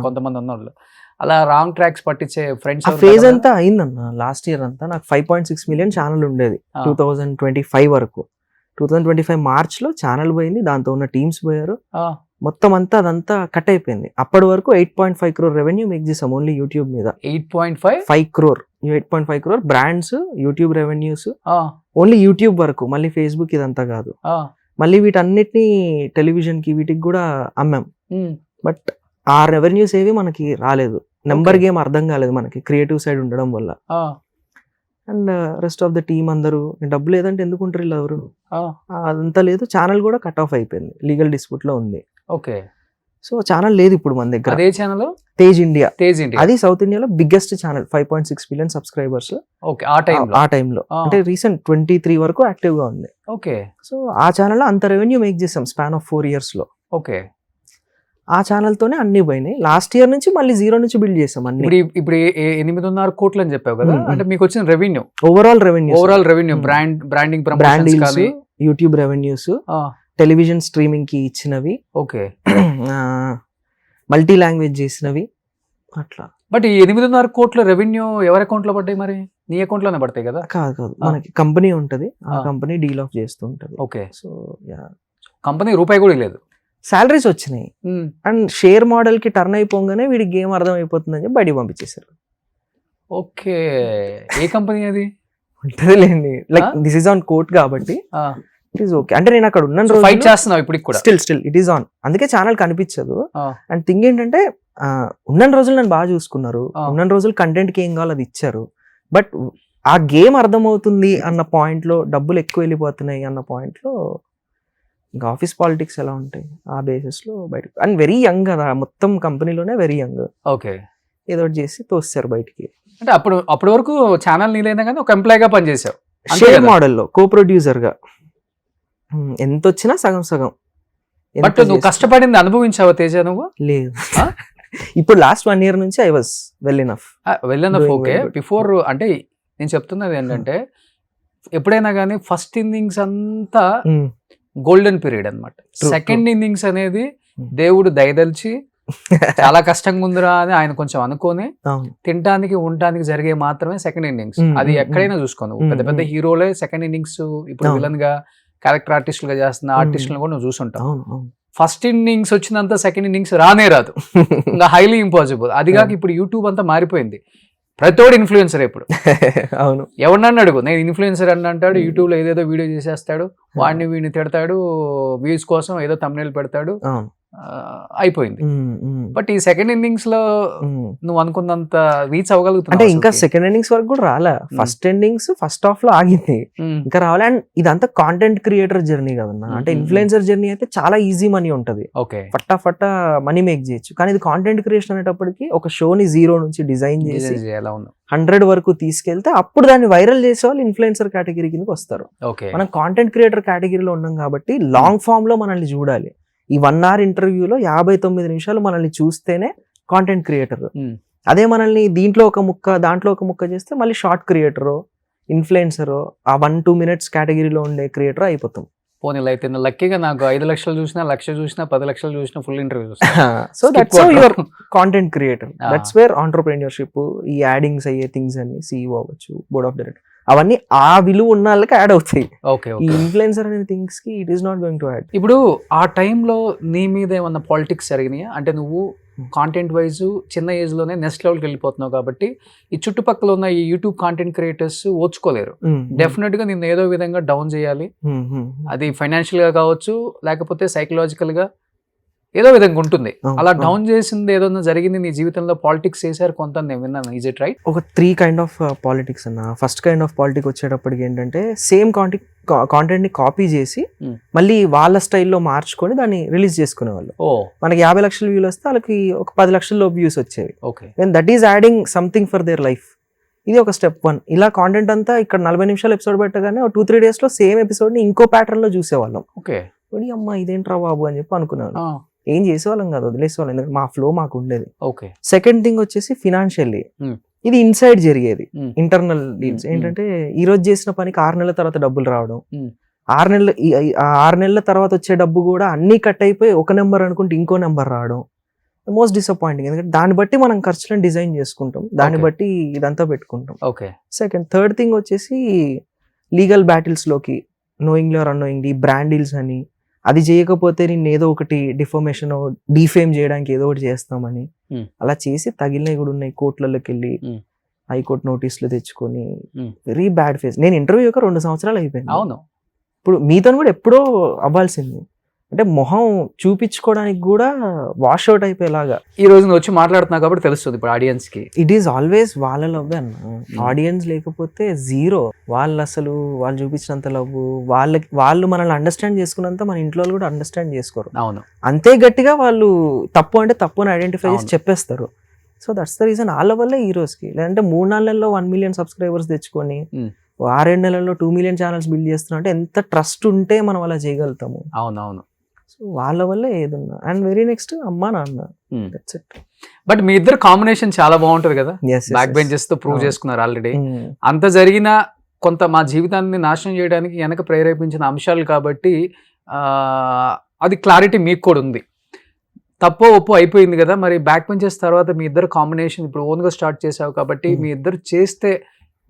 కొంతమంది ఉన్నోళ్ళు. అలా రాంగ్ ట్రాక్స్ పట్టించే ఫ్రెండ్స్ ఫేజ్ అంతా అయిందన్న. లాస్ట్ ఇయర్ అంతా నాకు 5.6 million ఛానల్ ఉండేది 2025 వరకు. 2025 మార్చ్ లో ఛానల్ పోయింది, దాంతో ఉన్న టీమ్స్ పోయారు, మొత్తం అంతా అదంతా కట్ అయిపోయింది. అప్పటి వరకు 8.5 crore రెవెన్యూ మేక్ చేసాం ఓన్లీ యూట్యూబ్ మీద. 8.5 crore brands YouTube revenues only YouTube వరకు, మళ్ళీ ఫేస్బుక్ ఇదంతా కాదు. మళ్ళీ వీటన్నిటిని టెలివిజన్ కి వీటికి కూడా అమ్మాం, బట్ ఆ రెవెన్యూస్ ఏవి మనకి రాలేదు. నెంబర్ గేమ్ అర్థం కాలేదు మనకి క్రియేటివ్ సైడ్ ఉండడం వల్ల. And rest of the team అందరూ డబ్బు లేదంటే ఎందుకు ఉంటారు వీళ్ళు ఎవరు, అదంతా లేదు. ఛానల్ కూడా కట్ ఆఫ్ అయిపోయింది, లీగల్ డిస్ప్యూట్ లో ఉంది. ఓకే, సో ఛానల్ లేదు ఇప్పుడు మన దగ్గర. అదే ఛానల్ తేజ్ ఇండియా, అది సౌత్ ఇండియాలో biggest channel, 5.6 million subscribers. Okay, ఆ టైంలో అంటే రీసెంట్ 23 వరకు యాక్టివ్ గా ఉంది. ఓకే, సో ఆ ఛానల్ అంత రెవెన్యూ మేక్ చేసాం స్పాన్ ఆఫ్ 4 years లో. ఓకే, ఆ ఛానల్ తోనే అన్ని పోయినాయి. లాస్ట్ ఇయర్ నుంచి మళ్ళీ జీరో నుంచి బిల్డ్ చేసాం అన్ని. ఇప్పుడు 8.5 కోట్లు అని చెప్పావు కదా, అంటే మీకు వచ్చిన revenue overall revenue branding YouTube revenues, television streaming కి ఇచ్చినవి, ఓకే, మల్టీ లాంగ్వేజ్ చేసినవి అట్లా. బట్ ఈ 8.5 కోట్ల రెవెన్యూ ఎవరి అకౌంట్ లో పడ్డాయి? మరి నీ అకౌంట్ లోనే పడతాయి కదా? కాదు, మనకి కంపెనీ ఉంటది, ఆ కంపెనీ డీల్ ఆఫ్ చేస్తూ ఉంటది. ఓకే, సో కంపెనీ రూపాయి కూడా లేదు, సాలరీస్ వచ్చినాయి. అండ్ షేర్ మోడల్ కి టర్న్ అయిపోగానే వీడికి గేమ్ అర్థం అయిపోతుందని చెప్పి బయటికి పంపించేశారు. ఓకే, ఏ కంపెనీ అది? ఉంటది లేండి, like this is on court కాబట్టి ఇట్ ఈస్ ఓకే. అంటే నేను అక్కడ ఉన్న రోజు ఫైట్ చేస్తున్నావు ఇప్పుడు కూడా, స్టిల్ ఇట్ ఈస్ ఆన్, అందుకే ఛానల్ కనిపించదు. అండ్ థింగ్ ఏంటంటే ఉన్న రోజులు నన్ను బాగా చూసుకున్నారు, ఉన్న రోజులు కంటెంట్ కి ఏం కావాలో అది ఇచ్చారు. బట్ ఆ గేమ్ అర్థమవుతుంది అన్న పాయింట్ లో, డబ్బులు ఎక్కువ వెళ్ళిపోతున్నాయి అన్న పాయింట్ లో, ఇంకా ఆఫీస్ పాలిటిక్స్ ఎలా ఉంటాయి ఆ బేసిస్ లో బయట. అండ్ వెరీ యంగ్ కదా, మొత్తం కంపెనీలోనే వెరీ యంగ్. ఓకే, ఏదో చేసి తోస్తారు బయటికి. అంటే అప్పటి వరకు ఛానల్ నీలైనా కానీ ఒక ఎంప్లాయ్ గా పనిచేసావు, షేర్ మోడల్లో కో ప్రొడ్యూసర్ గా. ఎంత వచ్చినా సగం సగం. బట్ నువ్వు కష్టపడింది అనుభవించావా తేజ నువ్వు? లేదు, ఇప్పుడు లాస్ట్ 1 year నుంచి I was well enough. Okay, before అంటే నేను చెప్తున్నది ఏంటంటే, ఎప్పుడైనా కానీ ఫస్ట్ ఇన్నింగ్స్ అంతా గోల్డెన్ పీరియడ్ అన్నమాట. సెకండ్ ఇన్నింగ్స్ అనేది దేవుడు దయదలిచి చాలా కష్టంగా ఉందిరా అని ఆయన కొంచెం అనుకొని తినడానికి ఉండటానికి జరిగే మాత్రమే సెకండ్ ఇన్నింగ్స్. అది ఎక్కడైనా చూసుకోను, పెద్ద పెద్ద హీరోలే సెకండ్ ఇన్నింగ్స్ ఇప్పుడు విలన్ గా క్యారెక్టర్ ఆర్టిస్టులుగా చేస్తున్న ఆర్టిస్టులను కూడా నువ్వు చూసుంటావు. ఫస్ట్ ఇన్నింగ్స్ వచ్చినంత సెకండ్ ఇన్నింగ్స్ రానే రాదు, ఇంకా హైలీ ఇంపాసిబుల్. అది కాక ఇప్పుడు యూట్యూబ్ అంతా మారిపోయింది, ప్రతోడు ఇన్ఫ్లుయెన్సర్ ఇప్పుడు. అవును, ఎవరినన్ను అడుగు, నేను ఇన్ఫ్లుయెన్సర్ అని అంటాడు, యూట్యూబ్ లో ఏదేదో వీడియో చేసేస్తాడు, వీడిని తిడతాడు, వ్యూస్ కోసం ఏదో thumbnail పెడతాడు, అయిపోయింది. బట్ ఈ సెకండ్ ఇన్నింగ్స్ లో నువ్వు అనుకున్నంత రీచ్ అవ్వగలుగుతున్నావు అంటే ఇంకా సెకండ్ ఇన్నింగ్స్ వరకు కూడా రాలే. ఫస్ట్ ఇన్నింగ్స్ ఫస్ట్ హాఫ్ లో ఆగింది, ఇంకా రావాలి. అండ్ ఇదంతా కాంటెంట్ క్రియేటర్ జర్నీ కదన్నా. అంటే ఇన్ఫ్లుయెన్సర్ జర్నీ అయితే చాలా ఈజీ మనీ ఉంటది, ఫట్టా మనీ మేక్ చేయొచ్చు. కానీ ఇది కాంటెంట్ క్రియేషన్ అనేటప్పటికి ఒక షోని 0 నుంచి డిజైన్ చేసి 100 వరకు తీసుకెళ్తే అప్పుడు దాన్ని వైరల్ చేసే వాళ్ళు ఇన్ఫ్లుయెన్సర్ కేటగిరీ కిందకి వస్తారు. మనం కాంటెంట్ క్రియేటర్ కేటగిరీలో ఉన్నాం కాబట్టి లాంగ్ ఫామ్ లో మనల్ని చూడాలి. ఈ 1 hour ఇంటర్వ్యూలో 59 నిమిషాలు మనల్ని చూస్తేనే కాంటెంట్ క్రియేటర్. అదే మనల్ని దీంట్లో ఒక ముక్క దాంట్లో ఒక ముక్క చేస్తే మళ్ళీ షార్ట్ క్రియేటరో ఇన్ఫ్లుయెన్సరో ఆ 1-2 minutes కేటగిరీలో ఉండే క్రియేటర్ అయిపోతాం. పోనీ అయితే లక్కీగా నాకు 5 లక్షలు చూసినా, 1 లక్ష చూసినా, 10 లక్షలు చూసినా ఫుల్ ఇంటర్వ్యూ చూస్తా. So that's how your content creator. That's where entrepreneurship, ఈ యాడింగ్స్ అయ్యే థింగ్స్ అన్ని, CEO అవ్వచ్చు, బోర్డ్ ఆఫ్ డైరెక్టర్, అవన్నీ ఆ విలువ ఉన్న వాళ్ళకి యాడ్ అవుతాయి. ఈ ఇన్ఫ్లుయెన్సర్ అనే థింగ్స్ కి it is not going to add. ఇప్పుడు ఆ టైంలో నీ మీద ఏమన్నా పాలిటిక్స్ జరిగినాయా? అంటే నువ్వు కాంటెంట్ వైజ్ చిన్న ఏజ్ లోనే నెక్స్ట్ లెవెల్కి వెళ్ళిపోతున్నావు కాబట్టి ఈ చుట్టుపక్కల ఉన్న ఈ యూట్యూబ్ కాంటెంట్ క్రియేటర్స్ ఓర్చుకోలేరు. డెఫినెట్ గా నిన్ను ఏదో విధంగా డౌన్ చేయాలి, అది ఫైనాన్షియల్ గా కావచ్చు, లేకపోతే సైకలాజికల్ గా ఏదో విధంగా ఉంటుంది. అవును, అలా అవును. డౌన్ చేసింది ఏదైనా జరిగింది నీ జీవితంలో? పాలిటిక్స్ చేశారు కొంత, నేను విన్నాను. Is it right? ఒక 3 కైండ్ ఆఫ్ పాలిటిక్స్ అన్న. ఫస్ట్ కైండ్ ఆఫ్ పాలిటిక్స్ వచ్చేటప్పటికి ఏంటంటే సేమ్ కాంటెంట్ని కాపీ చేసి మళ్ళీ వాళ్ళ స్టైల్లో మార్చుకొని దాన్ని రిలీజ్ చేసుకునేవాళ్ళు. ఓ మనకి 50 లక్షల వ్యూలు వస్తే వాళ్ళకి ఒక 10 లక్షల వ్యూస్ వచ్చేవి. Okay. When that is adding something for their life. ఇది ఒక స్టెప్ 1. ఇలా కాంటెంట్ అంతా ఇక్కడ 40 నిమిషాలు ఎపిసోడ్ పెట్టగానే 2-3 డేస్లో సేమ్ ఎపిసోడ్ని ఇంకో ప్యాటర్న్లో చూసేవాళ్ళం. ఓకే. అమ్మ ఇదేంట్రా బాబు అని చెప్పి అనుకున్నాను. ఏం చేసేవాళ్ళం కాదు, వదిలేసేవాళ్ళం, ఎందుకంటే మా ఫ్లో మాకు ఉండేది. ఓకే. సెకండ్ థింగ్ వచ్చేసి ఫినాన్షియల్లీ ఇది ఇన్సైడ్ జరిగేది. ఇంటర్నల్ డీల్స్ ఏంటంటే ఈ రోజు చేసిన పనికి 6 నెలల తర్వాత డబ్బులు రావడం, 6 నెలల తర్వాత వచ్చే డబ్బు కూడా అన్ని కట్ అయిపోయి ఒక నెంబర్ అనుకుంటే ఇంకో నెంబర్ రావడం మోస్ట్ డిసప్పాయింటింగ్. ఎందుకంటే దాన్ని బట్టి మనం ఖర్చులను డిజైన్ చేసుకుంటాం, దాన్ని బట్టి ఇదంతా పెట్టుకుంటాం. ఓకే. థర్డ్ థింగ్ వచ్చేసి లీగల్ బ్యాటిల్స్లోకి knowingly or unknowingly brand deals అని, అది చేయకపోతే నేను ఏదో ఒకటి డిఫర్మేషన్ డిఫేమ్ చేయడానికి ఏదో ఒకటి చేస్తామని అలా చేసి తగిలినవి కూడా ఉన్నాయి. కోర్టులలోకి వెళ్ళి హైకోర్టు నోటీసులు తెచ్చుకొని వెరీ బ్యాడ్ ఫేస్. నేను ఇంటర్వ్యూ 2 సంవత్సరాలు అయిపోయింది. అవును. ఇప్పుడు మీతో కూడా ఎప్పుడో అవ్వాల్సింది, అంటే మొహం చూపించుకోవడానికి కూడా వాష్ అవుట్ అయిపోయేలాగా. ఈ రోజు నువ్వు వచ్చి మాట్లాడుతున్నావు కాబట్టి తెలుస్తుంది ఇప్పుడు ఆడియన్స్ కి. ఇట్ ఈస్ ఆల్వేస్ వాళ్ళ లవ్ అన్న. ఆడియన్స్ లేకపోతే జీరో. వాళ్ళు చూపించినంత లవ్, వాళ్ళు మనల్ని అండర్స్టాండ్ చేసుకున్నంత మన ఇంట్లో వాళ్ళు కూడా అండర్స్టాండ్ చేసుకోరు. అవును. అంతే గట్టిగా వాళ్ళు తప్పు అంటే తప్పు అని ఐడెంటిఫై చేసి చెప్పేస్తారు. So that's the reason. వాళ్ళ వల్లే ఈ రోజుకి, లేదంటే 3-4 నెలల్లో 1 మిలియన్ సబ్స్క్రైబర్స్ తెచ్చుకొని 6-7 నెలల్లో 2 మిలియన్ ఛానల్స్ బిల్డ్ చేస్తున్నా అంటే ఎంత ట్రస్ట్ ఉంటే మనం అలా చేయగలుగుతాము. అవునవును. సో వాళ్ళ వల్లే ఏదన్నా. అండ్ వెరీ నెక్స్ట్ అమ్మా నాన్న. That's it. బట్ మీ ఇద్దరు కాంబినేషన్ చాలా బాగుంటది కదా. బ్యాక్ బెంచెస్ తో ప్రూవ్ చేసుకున్నారు ఆల్రెడీ. అంత జరిగిన కొంత మా జీవితాన్ని నాశనం చేయడానికి వెనక ప్రేరేపించిన అంశాలు కాబట్టి అది క్లారిటీ మీకు కూడా ఉంది. తప్పో ఒప్పు అయిపోయింది కదా. మరి బ్యాక్ బెంచెస్ తర్వాత మీ ఇద్దరు కాంబినేషన్ ఇప్పుడు ఓన్ గా స్టార్ట్ చేసావు కాబట్టి మీ ఇద్దరు చేస్తే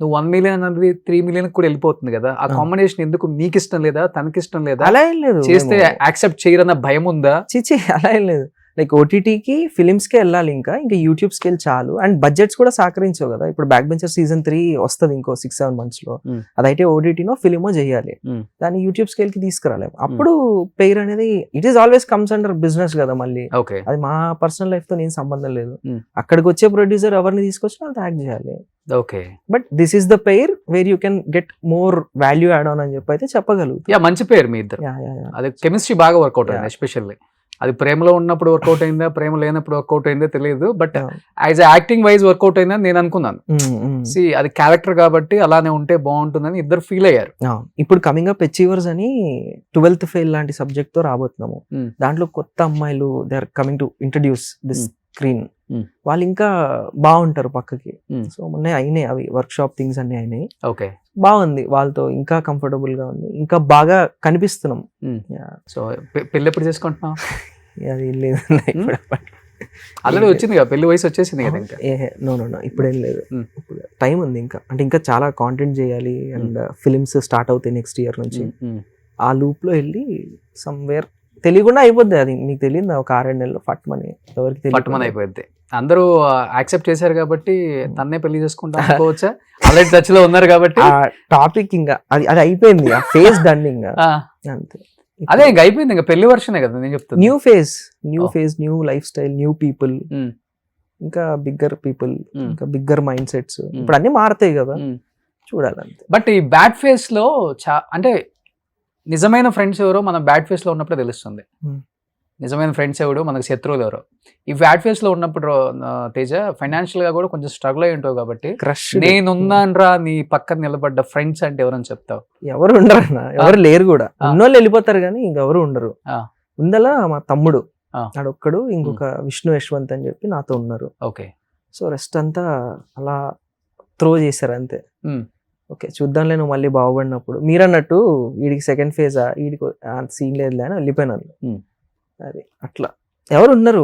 నువ్వు 1 మిలియన్ అనేది 3 మిలియన్ కూడా వెళ్ళిపోతుంది కదా. ఆ కాంబినేషన్ ఎందుకు మీకు ఇష్టం లేదా, తనకి ఇష్టం లేదా? అలా ఏం లేదు. చేస్తే యాక్సెప్ట్ చేయరన్న భయం ఉందా? చిచి అలా ఏం లేదు. లైక్ ఓటీటీకి ఫిలిమ్స్కి వెళ్ళాలి, ఇంకా యూట్యూబ్స్కి వెళ్ళి చాలు. అండ్ బడ్జెట్స్ కూడా సహకరించవు కదా. ఇప్పుడు బ్యాక్ బెంచర్ సీజన్ 3 వస్తుంది ఇంకో 6-7 months లో. అదైతే ఓటీటీనో ఫిలిమో చేయాలి, దాన్ని యూట్యూబ్స్కి వెళ్ళి తీసుకురాలేము. అప్పుడు పెయిర్ అనేది it is always comes under business కదా. మళ్ళీ అది మా పర్సనల్ లైఫ్ తో నేను సంబంధం లేదు. అక్కడికి వచ్చే ప్రొడ్యూసర్ ఎవరిని తీసుకొచ్చినా వాళ్ళతో యాక్ట్ చేయాలి. Okay. But this is the pair where you can get more value add on అని చెప్పి అయితే చెప్పగలుగుతా. మంచి పేరు మీ ఇద్దరు. అది కెమిస్ట్రీ బాగా వర్కౌట్ అయింది. ఎస్పెషల్లీ అది ప్రేమలో ఉన్నప్పుడు వర్కౌట్ అయిందా, ప్రేమ లేనప్పుడు వర్కౌట్ అయిందో తెలియదు. But as acting wise workout అయిందని నేను అనుకున్నాను. అది క్యారెక్టర్ కాబట్టి అలానే ఉంటే బాగుంటుందని ఇద్దరు ఫీల్ అయ్యారు. ఇప్పుడు కమింగ్ అప్ అచీవర్స్ అని 12th ఫెయిల్ లాంటి సబ్జెక్ట్ తో రాబోతున్నాము. దాంట్లో కొత్త అమ్మాయిలు they are coming to introduce this screen. వాళ్ళు ఇంకా బాగుంటారు పక్కకి. సో మొన్న అయినాయి అవి వర్క్ షాప్ థింగ్స్ అన్ని అయినాయి. ఓకే, బాగుంది. వాళ్ళతో ఇంకా కంఫర్టబుల్ గా ఉంది, ఇంకా బాగా కనిపిస్తున్నాం. సో పెళ్లి ఎప్పుడు చేసుకుంటున్నాం? అది లేదు, ఆల్రెడీ వచ్చింది కదా, పెళ్లి వయసు వచ్చేసింది కదా. ఇంకా నో ఇప్పుడేం లేదు, ఇప్పుడు టైం ఉంది ఇంకా. అంటే ఇంకా చాలా కాంటెంట్ చేయాలి అండ్ ఫిలిమ్స్ స్టార్ట్ అవుతాయి నెక్స్ట్ ఇయర్ నుంచి. ఆ లూప్ లో వెళ్ళి సమ్వేర్ తెలియకుండా అయిపోద్ది. అది మీకు తెలియదు, ఒక 6-7 నెలలు ఫట్మని ఎవరికి ఫట్మని అయిపోద్ది. అందరూ యాక్సెప్ట్ చేశారు కాబట్టి తన్నే పెళ్లి చేసుకుంటా అనుకోవచ్చా? ఆల్రెడీ టచ్ లో ఉన్నారు కాబట్టి టాపిక్ ఇంకా అది అయిపోయింది, ఆ ఫేజ్ డన్ ఇంకా అంతే. అదే ఇంకా అయిపోయింది, ఇంకా పెళ్లి వర్షనే కదా నేను చెప్తాను. New phase, new life style, new people, ఇంకా బిగ్గర్ పీపుల్, ఇంకా బిగ్గర్ మైండ్ సెట్స్. ఇప్పుడు అన్ని మారుతాయి కదా, చూడాలంతే. బట్ ఈ బ్యాడ్ ఫేస్ లో అంటే నిజమైన ఫ్రెండ్స్ ఎవరో మనం బ్యాడ్ ఫేస్ లో ఉన్నప్పుడే తెలుస్తుంది. నిజమైన ఫ్రెండ్స్ ఎవరు, మనకు శత్రువులు ఎవరో. ఈ బ్యాడ్ ఫేస్ లో ఉన్నప్పుడు తేజ ఫైనాన్షియల్ గా కూడా కొంచెం స్ట్రగుల్ అయి ఉంటావు కాబట్టి నేనున్నానరా నీ పక్కన నిలబడ్డ ఫ్రెండ్స్ అంటే ఎవరని చెప్తావు? ఎవరు ఉండరు అన్న, ఎవరు లేరు కూడా. ఉన్నోళ్ళు వెళ్ళిపోతారు కానీ ఇంకెవరు ఉండరు. ఉందలా మా తమ్ముడు ఆడొక్కడు, ఇంకొక విష్ణు యశ్వంత్ అని చెప్పి నాతో ఉన్నారు. ఓకే. సో రెస్ట్ అంతా అలా త్రో చేశారు అంతే. ఓకే చూద్దాంలే, నువ్వు మళ్ళీ బాగుపడినప్పుడు. మీరు అన్నట్టు వీడికి సెకండ్ ఫేజా, వీడికి అంత సీన్ లేదులే అని వెళ్ళిపోయినారు. అది అట్లా ఎవరు ఉన్నారు.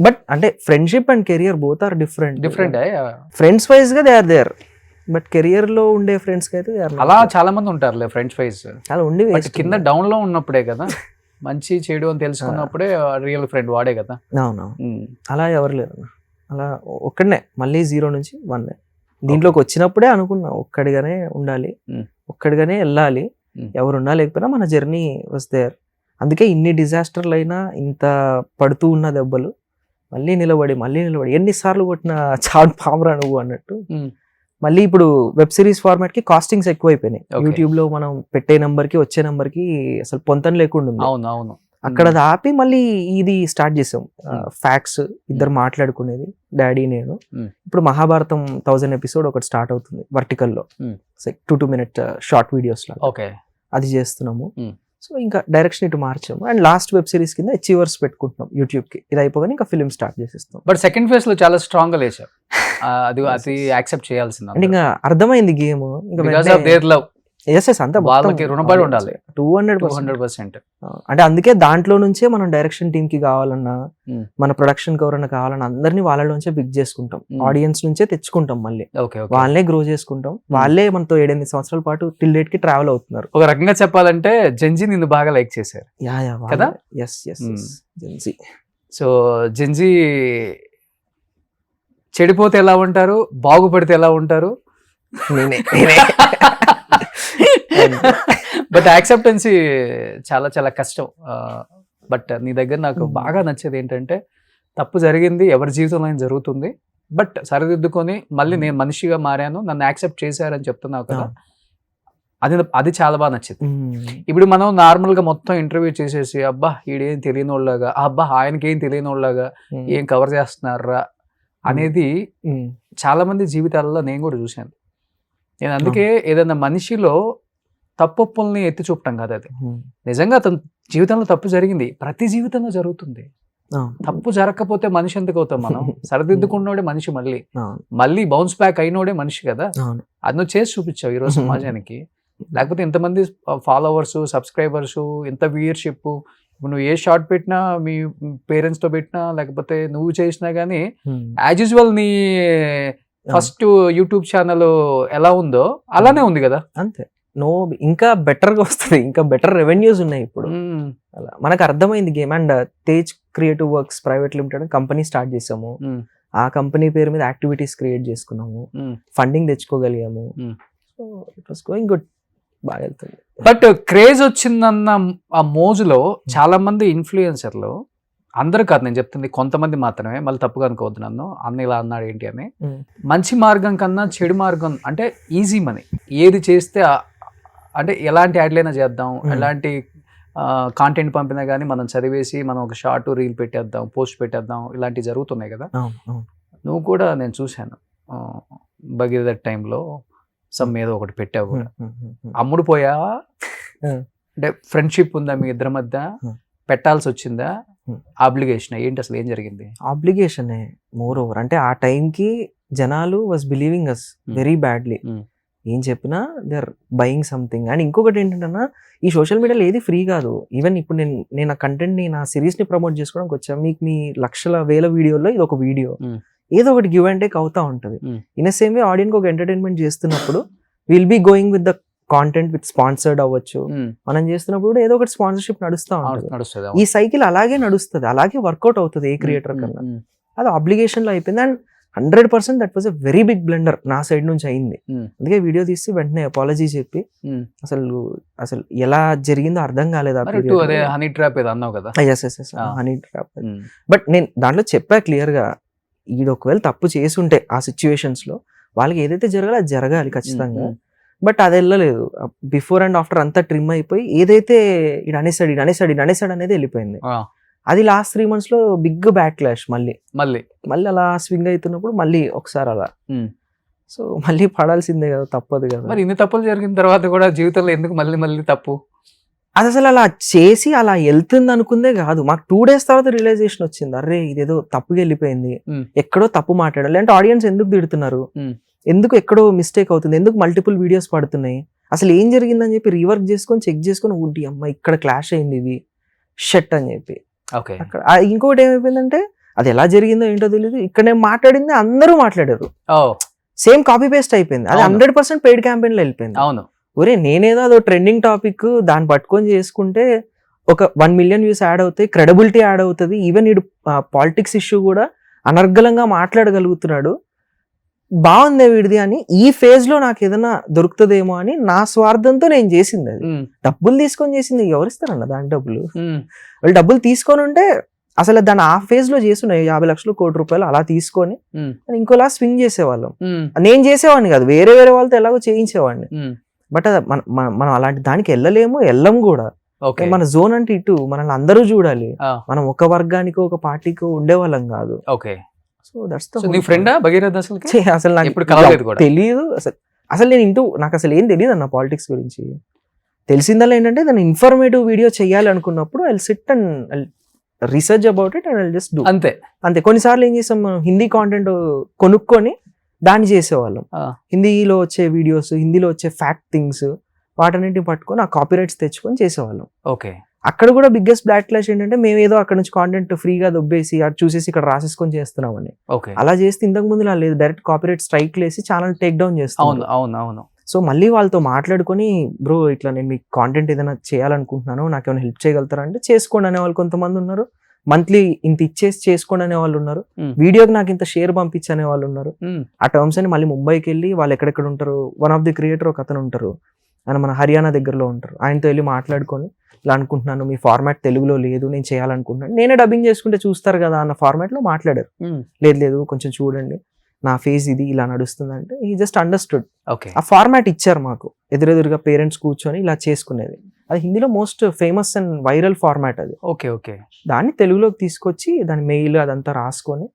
బట్ అంటే friendship and career both are different. Friends wise గా they are there, but career లో ఉండే ఫ్రెండ్స్ కి అయితే అలా చాలా మంది ఉంటారులే ఫ్రెండ్స్ వైజ్. అలా ఉండి కింద డౌన్ లో ఉన్నప్పుడే కదా మంచి చెడు అని తెలుసుకున్నప్పుడే రియల్ ఫ్రెండ్ వాడే కదా. అవునవును, అలా ఎవరు లేరు. అలా ఒక్కడనే మళ్ళీ 0 నుంచి 1. దీంట్లోకి వచ్చినప్పుడే అనుకున్నా ఒక్కడిగానే ఉండాలి, ఒక్కడిగానే వెళ్ళాలి. ఎవరున్నా లేకపోయినా మన జర్నీ వాస్ దేర్. అందుకే ఇన్ని డిజాస్టర్లు అయినా ఇంత పడుతూ ఉన్న దెబ్బలు మళ్ళీ నిలబడి ఎన్నిసార్లు కొట్టిన చాడు పామురా నువ్వు అన్నట్టు. మళ్ళీ ఇప్పుడు వెబ్ సిరీస్ ఫార్మాట్ కి కాస్టింగ్స్ ఎక్కువైపోయినాయి. యూట్యూబ్ లో మనం పెట్టే నంబర్ కి వచ్చే నంబర్ కి అసలు పొంతన లేకుండా ఉంది. అవును. అక్కడ ఆపి మళ్ళీ ఇది స్టార్ట్ చేసాం. ఫ్యాక్ట్స్ ఇద్దరు మాట్లాడుకునేది, డాడీ నేను. ఇప్పుడు మహాభారతం 1000 ఎపిసోడ్ ఒకటి స్టార్ట్ అవుతుంది వర్టికల్లో, 2 minute షార్ట్ వీడియోస్ లో. అది చేస్తున్నాము. సో ఇంకా డైరెక్షన్ ఇటు మార్చాము. అండ్ లాస్ట్ వెబ్ సిరీస్ కింద అచీవర్స్ పెట్టుకుంటున్నాం యూట్యూబ్ కి. ఇది అయిపోగానే ఇంకా ఫిల్మ్ స్టార్ట్ చేసేస్తాం. బట్ సెకండ్ ఫేజ్ లో చాలా స్ట్రాంగ్ గా లేచారు. అది యాక్సెప్ట్ చేయాల్సింది. అంటే ఇంకా అర్థమైంది గేమ్. ఇంకా అంతా వాళ్ళకి రుణపడి ఉండాలి 200%. అంటే అందుకే దాంట్లో నుంచే మనం డైరెక్షన్ టీమ్ కి కావాలన్నా, మన ప్రొడక్షన్ కి ఎవరన్నా కావాలన్నా అందరినీ వాళ్ళలోంచే పిక్ చేసుకుంటాం. ఆడియన్స్ నుంచే తెచ్చుకుంటాం. మళ్ళీ వాళ్ళనే గ్రో చేసుకుంటాం. వాళ్ళే మనతో 7-8 సంవత్సరాల పాటు టిల్ డేట్ కి ట్రావెల్ అవుతున్నారు. ఒక రకంగా చెప్పాలంటే జెన్జీ నిన్ను బాగా లైక్ చేశారు కదా. జెన్జీ. సో జెన్జీ చెడిపోతే ఎలా ఉంటారు, బాగుపడితే ఎలా ఉంటారు? బట్ యాక్సెప్టెన్సీ చాలా చాలా కష్టం. బట్ నీ దగ్గర నాకు బాగా నచ్చేది ఏంటంటే, తప్పు జరిగింది, ఎవరి జీవితంలో జరుగుతుంది, బట్ సరిదిద్దుకొని మళ్ళీ నేను మనిషిగా మారాను, నన్ను యాక్సెప్ట్ చేశారని చెప్తున్నావు కదా. అది చాలా బాగా నచ్చింది. ఇప్పుడు మనం నార్మల్ గా మొత్తం ఇంటర్వ్యూ చేసేసి అబ్బా ఈడేం తెలియని వాళ్ళగా, అబ్బా ఆయనకేం తెలియని వాళ్ళగా ఏం కవర్ చేస్తున్నారా అనేది చాలా మంది జీవితాలలో నేను కూడా చూశాను. నేను అందుకే ఏదైనా మనిషిలో తప్పుల్ని ఎత్తి చూపటం కాదు, అది నిజంగా అతని జీవితంలో తప్పు జరిగింది, ప్రతి జీవితంలో జరుగుతుంది. తప్పు జరగకపోతే మనిషి ఎందుకు అవుతాం మనం? సరిదిద్దుకున్నోడే మనిషి, మళ్ళీ బౌన్స్ బ్యాక్ అయినోడే మనిషి కదా. అది నువ్వు చేసి చూపించావు ఈరోజు సమాజానికి. లేకపోతే ఇంతమంది ఫాలోవర్స్, సబ్స్క్రైబర్స్, ఇంత వ్యూయర్షిప్. నువ్వు ఏ షార్ట్ పెట్టినా, మీ పేరెంట్స్ తో పెట్టినా, లేకపోతే నువ్వు చేసినా గానీ యాజ్ యూజువల్ నీ ఫస్ట్ యూట్యూబ్ ఛానల్ ఎలా ఉందో అలానే ఉంది కదా. అంతే. ఇంకా బెటర్ గా వస్తుంది, ఇంకా బెటర్ రెవెన్యూస్ ఉన్నాయి ఇప్పుడు. అలా మనకు అర్థమైంది game. And Tej creative works private limited company start చేసాము. ఆ కంపెనీ పేరు మీద యాక్టివిటీస్ క్రియేట్ చేసుకున్నాము, ఫండింగ్ తెచ్చుకోగలిగాము. So it was going good, బాగా వెళ్తుంది. బట్ క్రేజ్ వచ్చిందన్న ఆ మోజులో చాలా మంది ఇన్ఫ్లుయెన్సర్లు, అందరూ కాదు నేను చెప్తుంది, కొంతమంది మాత్రమే, మళ్ళీ తప్పుగా అనుకోవద్దు నన్ను, అన్న ఇలా అన్నాడు ఏంటి అని. మంచి మార్గం కన్నా చెడు మార్గం అంటే ఈజీ మనీ, ఏది చేస్తే అంటే ఎలాంటి యాడ్లైనా చేద్దాం, ఎలాంటి కాంటెంట్ పంపినా కానీ మనం చదివేసి మనం ఒక షార్ట్ రీల్ పెట్టేద్దాం, పోస్ట్ పెట్టేద్దాం, ఇలాంటివి జరుగుతున్నాయి కదా. నువ్వు కూడా నేను చూశాను భగీరథ టైంలో సమ్ ఏదో ఒకటి పెట్టావు కూడా. అమ్ముడు పోయావా? అంటే ఫ్రెండ్షిప్ ఉందా మీ ఇద్దరి మధ్య? పెట్టాల్సి వచ్చిందా? ఆబ్లిగేషన్ ఏంటి, అసలు ఏం జరిగింది? Obligation more over. అంటే ఆ టైంకి జనాలు was believing us very badly. ఏం చెప్పినా they are buying something. And ఇంకొకటి ఏంటంటే, ఈ సోషల్ మీడియాలో ఏది ఫ్రీ కాదు. ఈవెన్ ఇప్పుడు నేను ఆ కంటెంట్ని, నా సిరీస్ని ప్రమోట్ చేసుకోవడానికి వచ్చా, మీకు మీ లక్షల వేల వీడియోలో ఇది ఒక వీడియో, ఏదో ఒకటి గివ్ అండ్ టేక్ అవుతా ఉంటుంది. In a same way audience ఒక ఎంటర్టైన్మెంట్ చేస్తున్నప్పుడు will be going with the content with sponsored అవ్వచ్చు. మనం చేస్తున్నప్పుడు ఏదో ఒకటి స్పాన్సర్షిప్ నడుస్తూ ఉంటుంది. ఈ సైకిల్ అలాగే నడుస్తుంది, అలాగే వర్కౌట్ అవుతుంది ఏ క్రియేటర్ కన్నా. అది ఆబ్లిగేషన్ లో అయిపోయింది. And 100% that was a very big blunder నా సైడ్ నుంచి అయింది. అందుకే వీడియో తీసి వెంటనే అపాలజీ చెప్పి, అసలు ఎలా జరిగిందో అర్థం కాలేదు. Honey trap honey trap. But నేను దాంట్లో చెప్పా క్లియర్ గా, ఈడు ఒకవేళ తప్పు చేసి ఉంటే ఆ సిచ్యువేషన్స్ లో వాళ్ళకి ఏదైతే జరగాలో అది జరగాలి ఖచ్చితంగా. బట్ అది వెళ్ళలేదు. బిఫోర్ అండ్ ఆఫ్టర్ అంతా ట్రిమ్ అయిపోయి ఏదైతే ఇడు అనేసాడు అనేది వెళ్ళిపోయింది. అది లాస్ట్ 3 months లో బిగ్ బ్యాక్ క్లాష్. మళ్ళీ అలా స్వింగ్ అవుతున్నప్పుడు మళ్ళీ ఒకసారి అలా. సో మళ్ళీ పడాల్సిందే కదా, తప్పదు కదా. మరి ఇన్ని తప్పులు జరిగిన తర్వాత కూడా జీవితంలో ఎందుకు మళ్ళీ తప్పు? అది అసలు అలా చేసి అలా వెళ్తుంది అనుకుందే కాదు. మాకు 2 days తర్వాత రియలైజేషన్ వచ్చింది, అరే ఇదేదో తప్పుగా వెళ్ళిపోయింది, ఎక్కడో తప్పు మాట్లాడాలి. అంటే ఆడియన్స్ ఎందుకు తిడుతున్నారు, ఎందుకు ఎక్కడో మిస్టేక్ అవుతుంది, ఎందుకు మల్టిపుల్ వీడియోస్ పడుతున్నాయి, అసలు ఏం జరిగిందని చెప్పి రీవర్క్ చేసుకొని చెక్ చేసుకొని, ఊడి అమ్మ ఇక్కడ క్లాష్ అయింది, ఇది షట్ అని చెప్పి. అక్కడ ఇంకొకటి ఏమైపోయిందంటే, అది ఎలా జరిగిందో ఏంటో తెలియదు, ఇక్కడ నేను మాట్లాడింది అందరూ మాట్లాడారు, సేమ్ కాపీ పేస్ట్ అయిపోయింది. అది 100% పెయిడ్ క్యాంపెయిన్ లో వెళ్ళిపోయింది. అవును, ఒరే నేనేదో అదో ట్రెండింగ్ టాపిక్ దాన్ని పట్టుకొని చేసుకుంటే ఒక 1 million వ్యూస్ యాడ్ అవుతాయి, క్రెడిబిలిటీ యాడ్ అవుతుంది. ఈవెన్ ఇడు పాలిటిక్స్ ఇష్యూ కూడా అనర్గళంగా మాట్లాడగలుగుతున్నాడు. బాగుందే వీడిది అని ఈ ఫేజ్ లో నాకు ఏదైనా దొరుకుతుందేమో అని నా స్వార్థంతో నేను చేసింది అది. డబ్బులు తీసుకొని చేసింది, ఎవరిస్తారన్న దాని డబ్బులు? వాళ్ళు డబ్బులు తీసుకొని ఉంటే అసలు దాన్ని ఆ ఫేజ్ లో చేస్తున్నాయి 50 లక్షలు ₹1 కోటి అలా తీసుకొని ఇంకోలా స్వింగ్ చేసేవాళ్ళం. నేను చేసేవాడిని కాదు, వేరే వాళ్ళతో ఎలాగో చేయించేవాడిని. బట్ మనం అలాంటి దానికి వెళ్ళం కూడా. మన జోన్ అంటే ఇటు మనల్ని అందరూ చూడాలి, మనం ఒక వర్గానికో ఒక పార్టీకో ఉండేవాళ్ళం కాదు. So that's the friend Bhagirath అసలు నాకు తెలియదు. అసలు నేను నాకు అసలు ఏం తెలియదు అన్న పాలిటిక్స్ గురించి. తెలిసిందల్లా ఏంటంటే దాన్ని ఇన్ఫర్మేటివ్ వీడియో చేయాలి అనుకున్నప్పుడు I SIT and research about it and I just do. అంతే. కొన్నిసార్లు ఏం చేసాం, మనం హిందీ కాంటెంట్ కొనుక్కొని దాన్ని చేసేవాళ్ళం. హిందీలో వచ్చే వీడియోస్, హిందీలో వచ్చే ఫ్యాక్ట్ థింగ్స్ వాటన్నిటిని పట్టుకొని ఆ కాపీరైట్స్ తెచ్చుకొని చేసేవాళ్ళం. అక్కడ కూడా బిగ్గెస్ట్ బ్లాక్ క్లాష్ ఏంటంటే మేము ఏదో అక్కడ నుంచి కాంటెంట్ ఫ్రీగా దొబ్బేసి అది చూసేసి ఇక్కడ రాసేసుకొని చేస్తున్నామని. అలా చేస్తే ఇంతకు ముందు లేదు, డైరెక్ట్ కాపీరైట్ స్ట్రైక్ లేసి ఛానల్ టేక్ డౌన్ చేస్తాం. సో మళ్ళీ వాళ్ళతో మాట్లాడుకొని, బ్రో ఇట్లా నేను మీకు కాంటెంట్ ఏదైనా చేయాలనుకుంటున్నాను, నాకు ఏమైనా హెల్ప్ చేయగలుగుతారా అంటే చేసుకోండి అనే వాళ్ళు కొంతమంది ఉన్నారు. మంత్లీ ఇంత ఇచ్చేసి చేసుకోండి అనే వాళ్ళు ఉన్నారు. వీడియోకి నాకు ఇంత షేర్ పంపించి అనే వాళ్ళు ఉన్నారు. ఆ టర్మ్స్ అని మళ్ళీ ముంబైకి వెళ్ళి వాళ్ళు ఎక్కడెక్కడ ఉంటారు, వన్ ఆఫ్ ది క్రియేటర్ ఒక అతను ఉంటారు, ఆయన మన హర్యానా దగ్గరలో ఉంటారు, ఆయనతో వెళ్ళి మాట్లాడుకొని ఇలా అనుకుంటున్నాను, మీ ఫార్మాట్ తెలుగులో లేదు, నేను చేయాలనుకుంటున్నాను, నేనే డబ్బింగ్ చేసుకుంటే చూస్తారు కదా అన్న ఫార్మాట్ లో మాట్లాడారు. లేదు కొంచెం చూడండి, నా ఫేజ్ ఇది ఇలా నడుస్తుంది అంటే హీ జస్ట్ అండర్స్టూడ్. ఆ ఫార్మాట్ ఇచ్చారు మాకు, ఎదురెదురుగా పేరెంట్స్ కూర్చొని ఇలా చేసుకునేది. అది హిందీలో most famous and viral format అది. దాన్ని తెలుగులోకి తీసుకొచ్చి దాని మెయిల్ అదంతా రాసుకొని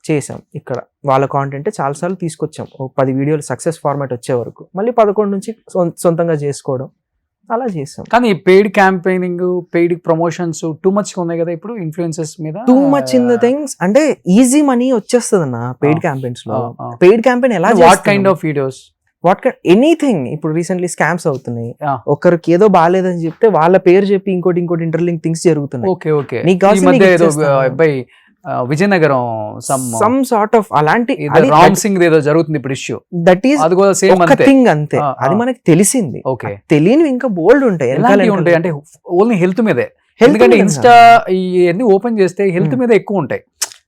చేసాం. ఇక్కడ వాళ్ళ కాంటెంట్ చాలాసార్లు తీసుకొచ్చాం, 10 వీడియోలు సక్సెస్ ఫార్మాట్ వచ్చే వరకు, మళ్ళీ 11 నుంచి సొంతంగా చేసుకోవడం అలా చేసాం. కానీ paid campaigning, paid promotions too much ఉన్నాయి కదా ఇప్పుడు ఇన్ఫ్లుయెన్సర్స్ మీద. Too much in the things అంటే ఈజీ మనీ వచ్చేస్తుంది అన్న పెయిడ్ క్యాంపెయిన్స్ లో. పెయిడ్ క్యాంపెయిన్ ఎలా, what kind of videos, anything. ఇప్పుడు రీసెంట్లీ స్కామ్స్ అవుతున్నాయి, ఒకరికి ఏదో బాగాలేదని చెప్తే వాళ్ళ పేరు చెప్పి ఇంకోటి ఇంటర్లింక్ థింగ్స్ జరుగుతున్నాయి. విజయనగరం సమ్ సార్ట్ ఆఫ్ అలాంటి రామ్ సింగ్ ఏదో జరుగుతుంది ఇప్పుడు ఇష్యూ, దట్ ఈస్ ఒక థింగ్ అంతే. అది మనకి తెలిసింది, తెలియనివి ఇంకా బోల్డ్ ఉంటాయి అంటే ఓన్లీ హెల్త్ మీదే. ఎందుకంటే ఇన్స్టా ఇవన్నీ ఓపెన్ చేస్తే హెల్త్ మీద ఎక్కువ ఉంటాయి.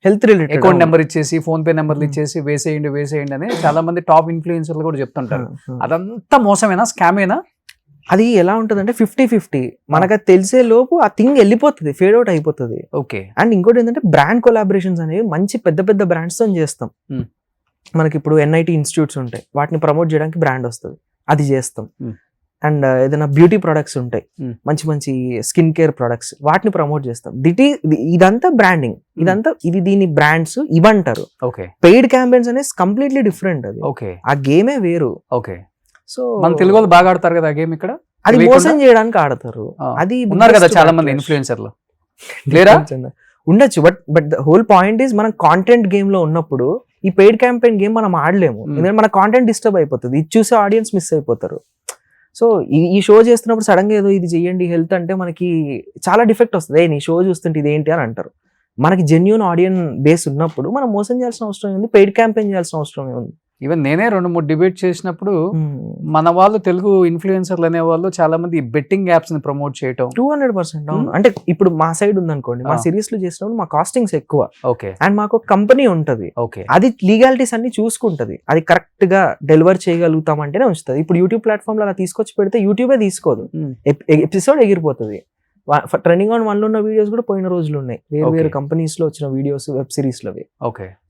హెల్త్ రిలేటెడ్ అకౌంట్ నెంబర్ ఇచ్చేసి, ఫోన్ పే నెంబర్లు ఇచ్చేసి వేసేయండి అని చాలా మంది టాప్ ఇన్ఫ్లుయెన్సర్లు కూడా చెప్తుంటారు. అదంతా మోసమేనా, స్కామేనా? అది ఎలా ఉంటుంది అంటే 50-50. మనకు అది తెలిసే లోపు ఆ థింగ్ వెళ్ళిపోతుంది, ఫేడ్ అవుట్ అయిపోతుంది. అండ్ ఇంకోటి ఏంటంటే బ్రాండ్ కొలాబరేషన్స్ అనేవి మంచి పెద్ద పెద్ద బ్రాండ్స్ తో చేస్తాం. మనకి ఇప్పుడు NIT ఇన్స్టిట్యూట్స్ ఉంటాయి, వాటిని ప్రమోట్ చేయడానికి బ్రాండ్ వస్తుంది, అది చేస్తాం. అండ్ ఏదైనా బ్యూటీ ప్రొడక్ట్స్ ఉంటాయి, మంచి స్కిన్ కేర్ ప్రొడక్ట్స్, వాటిని ప్రమోట్ చేస్తాం. ఇదంతా బ్రాండింగ్, ఇది దీని బ్రాండ్స్ ఇవంటారు. పెయిడ్ క్యాంపెయిన్స్ అనేది కంప్లీట్లీ డిఫరెంట్. అది ఆ గేమే వేరు. సో మన తెలుగు వాళ్ళు బాగా ఆడతారు కదా గేమ్ ఇక్కడ, అది మోసం చేయడానికి ఆడతారు. అది ఉన్నారు కదా చాలా మంది ఇన్ఫ్లుయెన్సర్లు, లేరా? ఉండొచ్చు, but the whole point is మనం కాంటెంట్ గేమ్ లో ఉన్నప్పుడు ఈ పెయిడ్ క్యాంపెయిన్ గేమ్ మనం ఆడలేము. ఎందుకంటే మన కాంటెంట్ డిస్టర్బ్ అయిపోతుంది, ఇది చూసే ఆడియన్స్ మిస్ అయిపోతారు. సో ఈ షో చేస్తున్నప్పుడు సడన్ గా ఏదో ఇది చెయ్యండి హెల్త్ అంటే మనకి చాలా డిఫెక్ట్ వస్తుంది. నీ షో చూస్తుంటే ఇదేంటి అని అంటారు. మనకి జెన్యూన్ ఆడియన్స్ బేస్ ఉన్నప్పుడు మనం మోసం చేయాల్సిన అవసరం ఉంది, పెయిడ్ క్యాంపెయిన్ చేయాల్సిన అవసరం ఉంది. ఈవెన్ నేనే 2-3 డిబేట్ చేసినప్పుడు మన వాళ్ళు తెలుగు ఇన్ఫ్లుయెన్సర్లు అనే వాళ్ళు చాలా మంది బెట్టింగ్ యాప్స్ ని ప్రమోట్ చేయటం 200%. అంటే ఇప్పుడు మా సైడ్ ఉందనుకోండి, మా సిరీస్ లో చేసినప్పుడు మా కాస్టింగ్స్ ఎక్కువ, అండ్ మాకు ఒక కంపెనీ ఉంటది, అది లీగాలిటీస్ అన్ని చూసుకుంటది, అది కరెక్ట్ గా డెలివర్ చేయగలుగుతాం అంటేనే ఉంచుతుంది. ఇప్పుడు యూట్యూబ్ ప్లాట్ఫామ్ లో అలా తీసుకొచ్చి పెడితే యూట్యూబే తీసుకోదు, ఎపిసోడ్ ఎగిరిపోతుంది. ట్రెండింగ్ ఆన్ 1 లో ఉన్న వీడియోస్ కూడా పోయిన రోజులు ఉన్నాయి, వేరు కంపెనీస్ లో వచ్చిన వీడియోస్, వెబ్ సిరీస్ లో.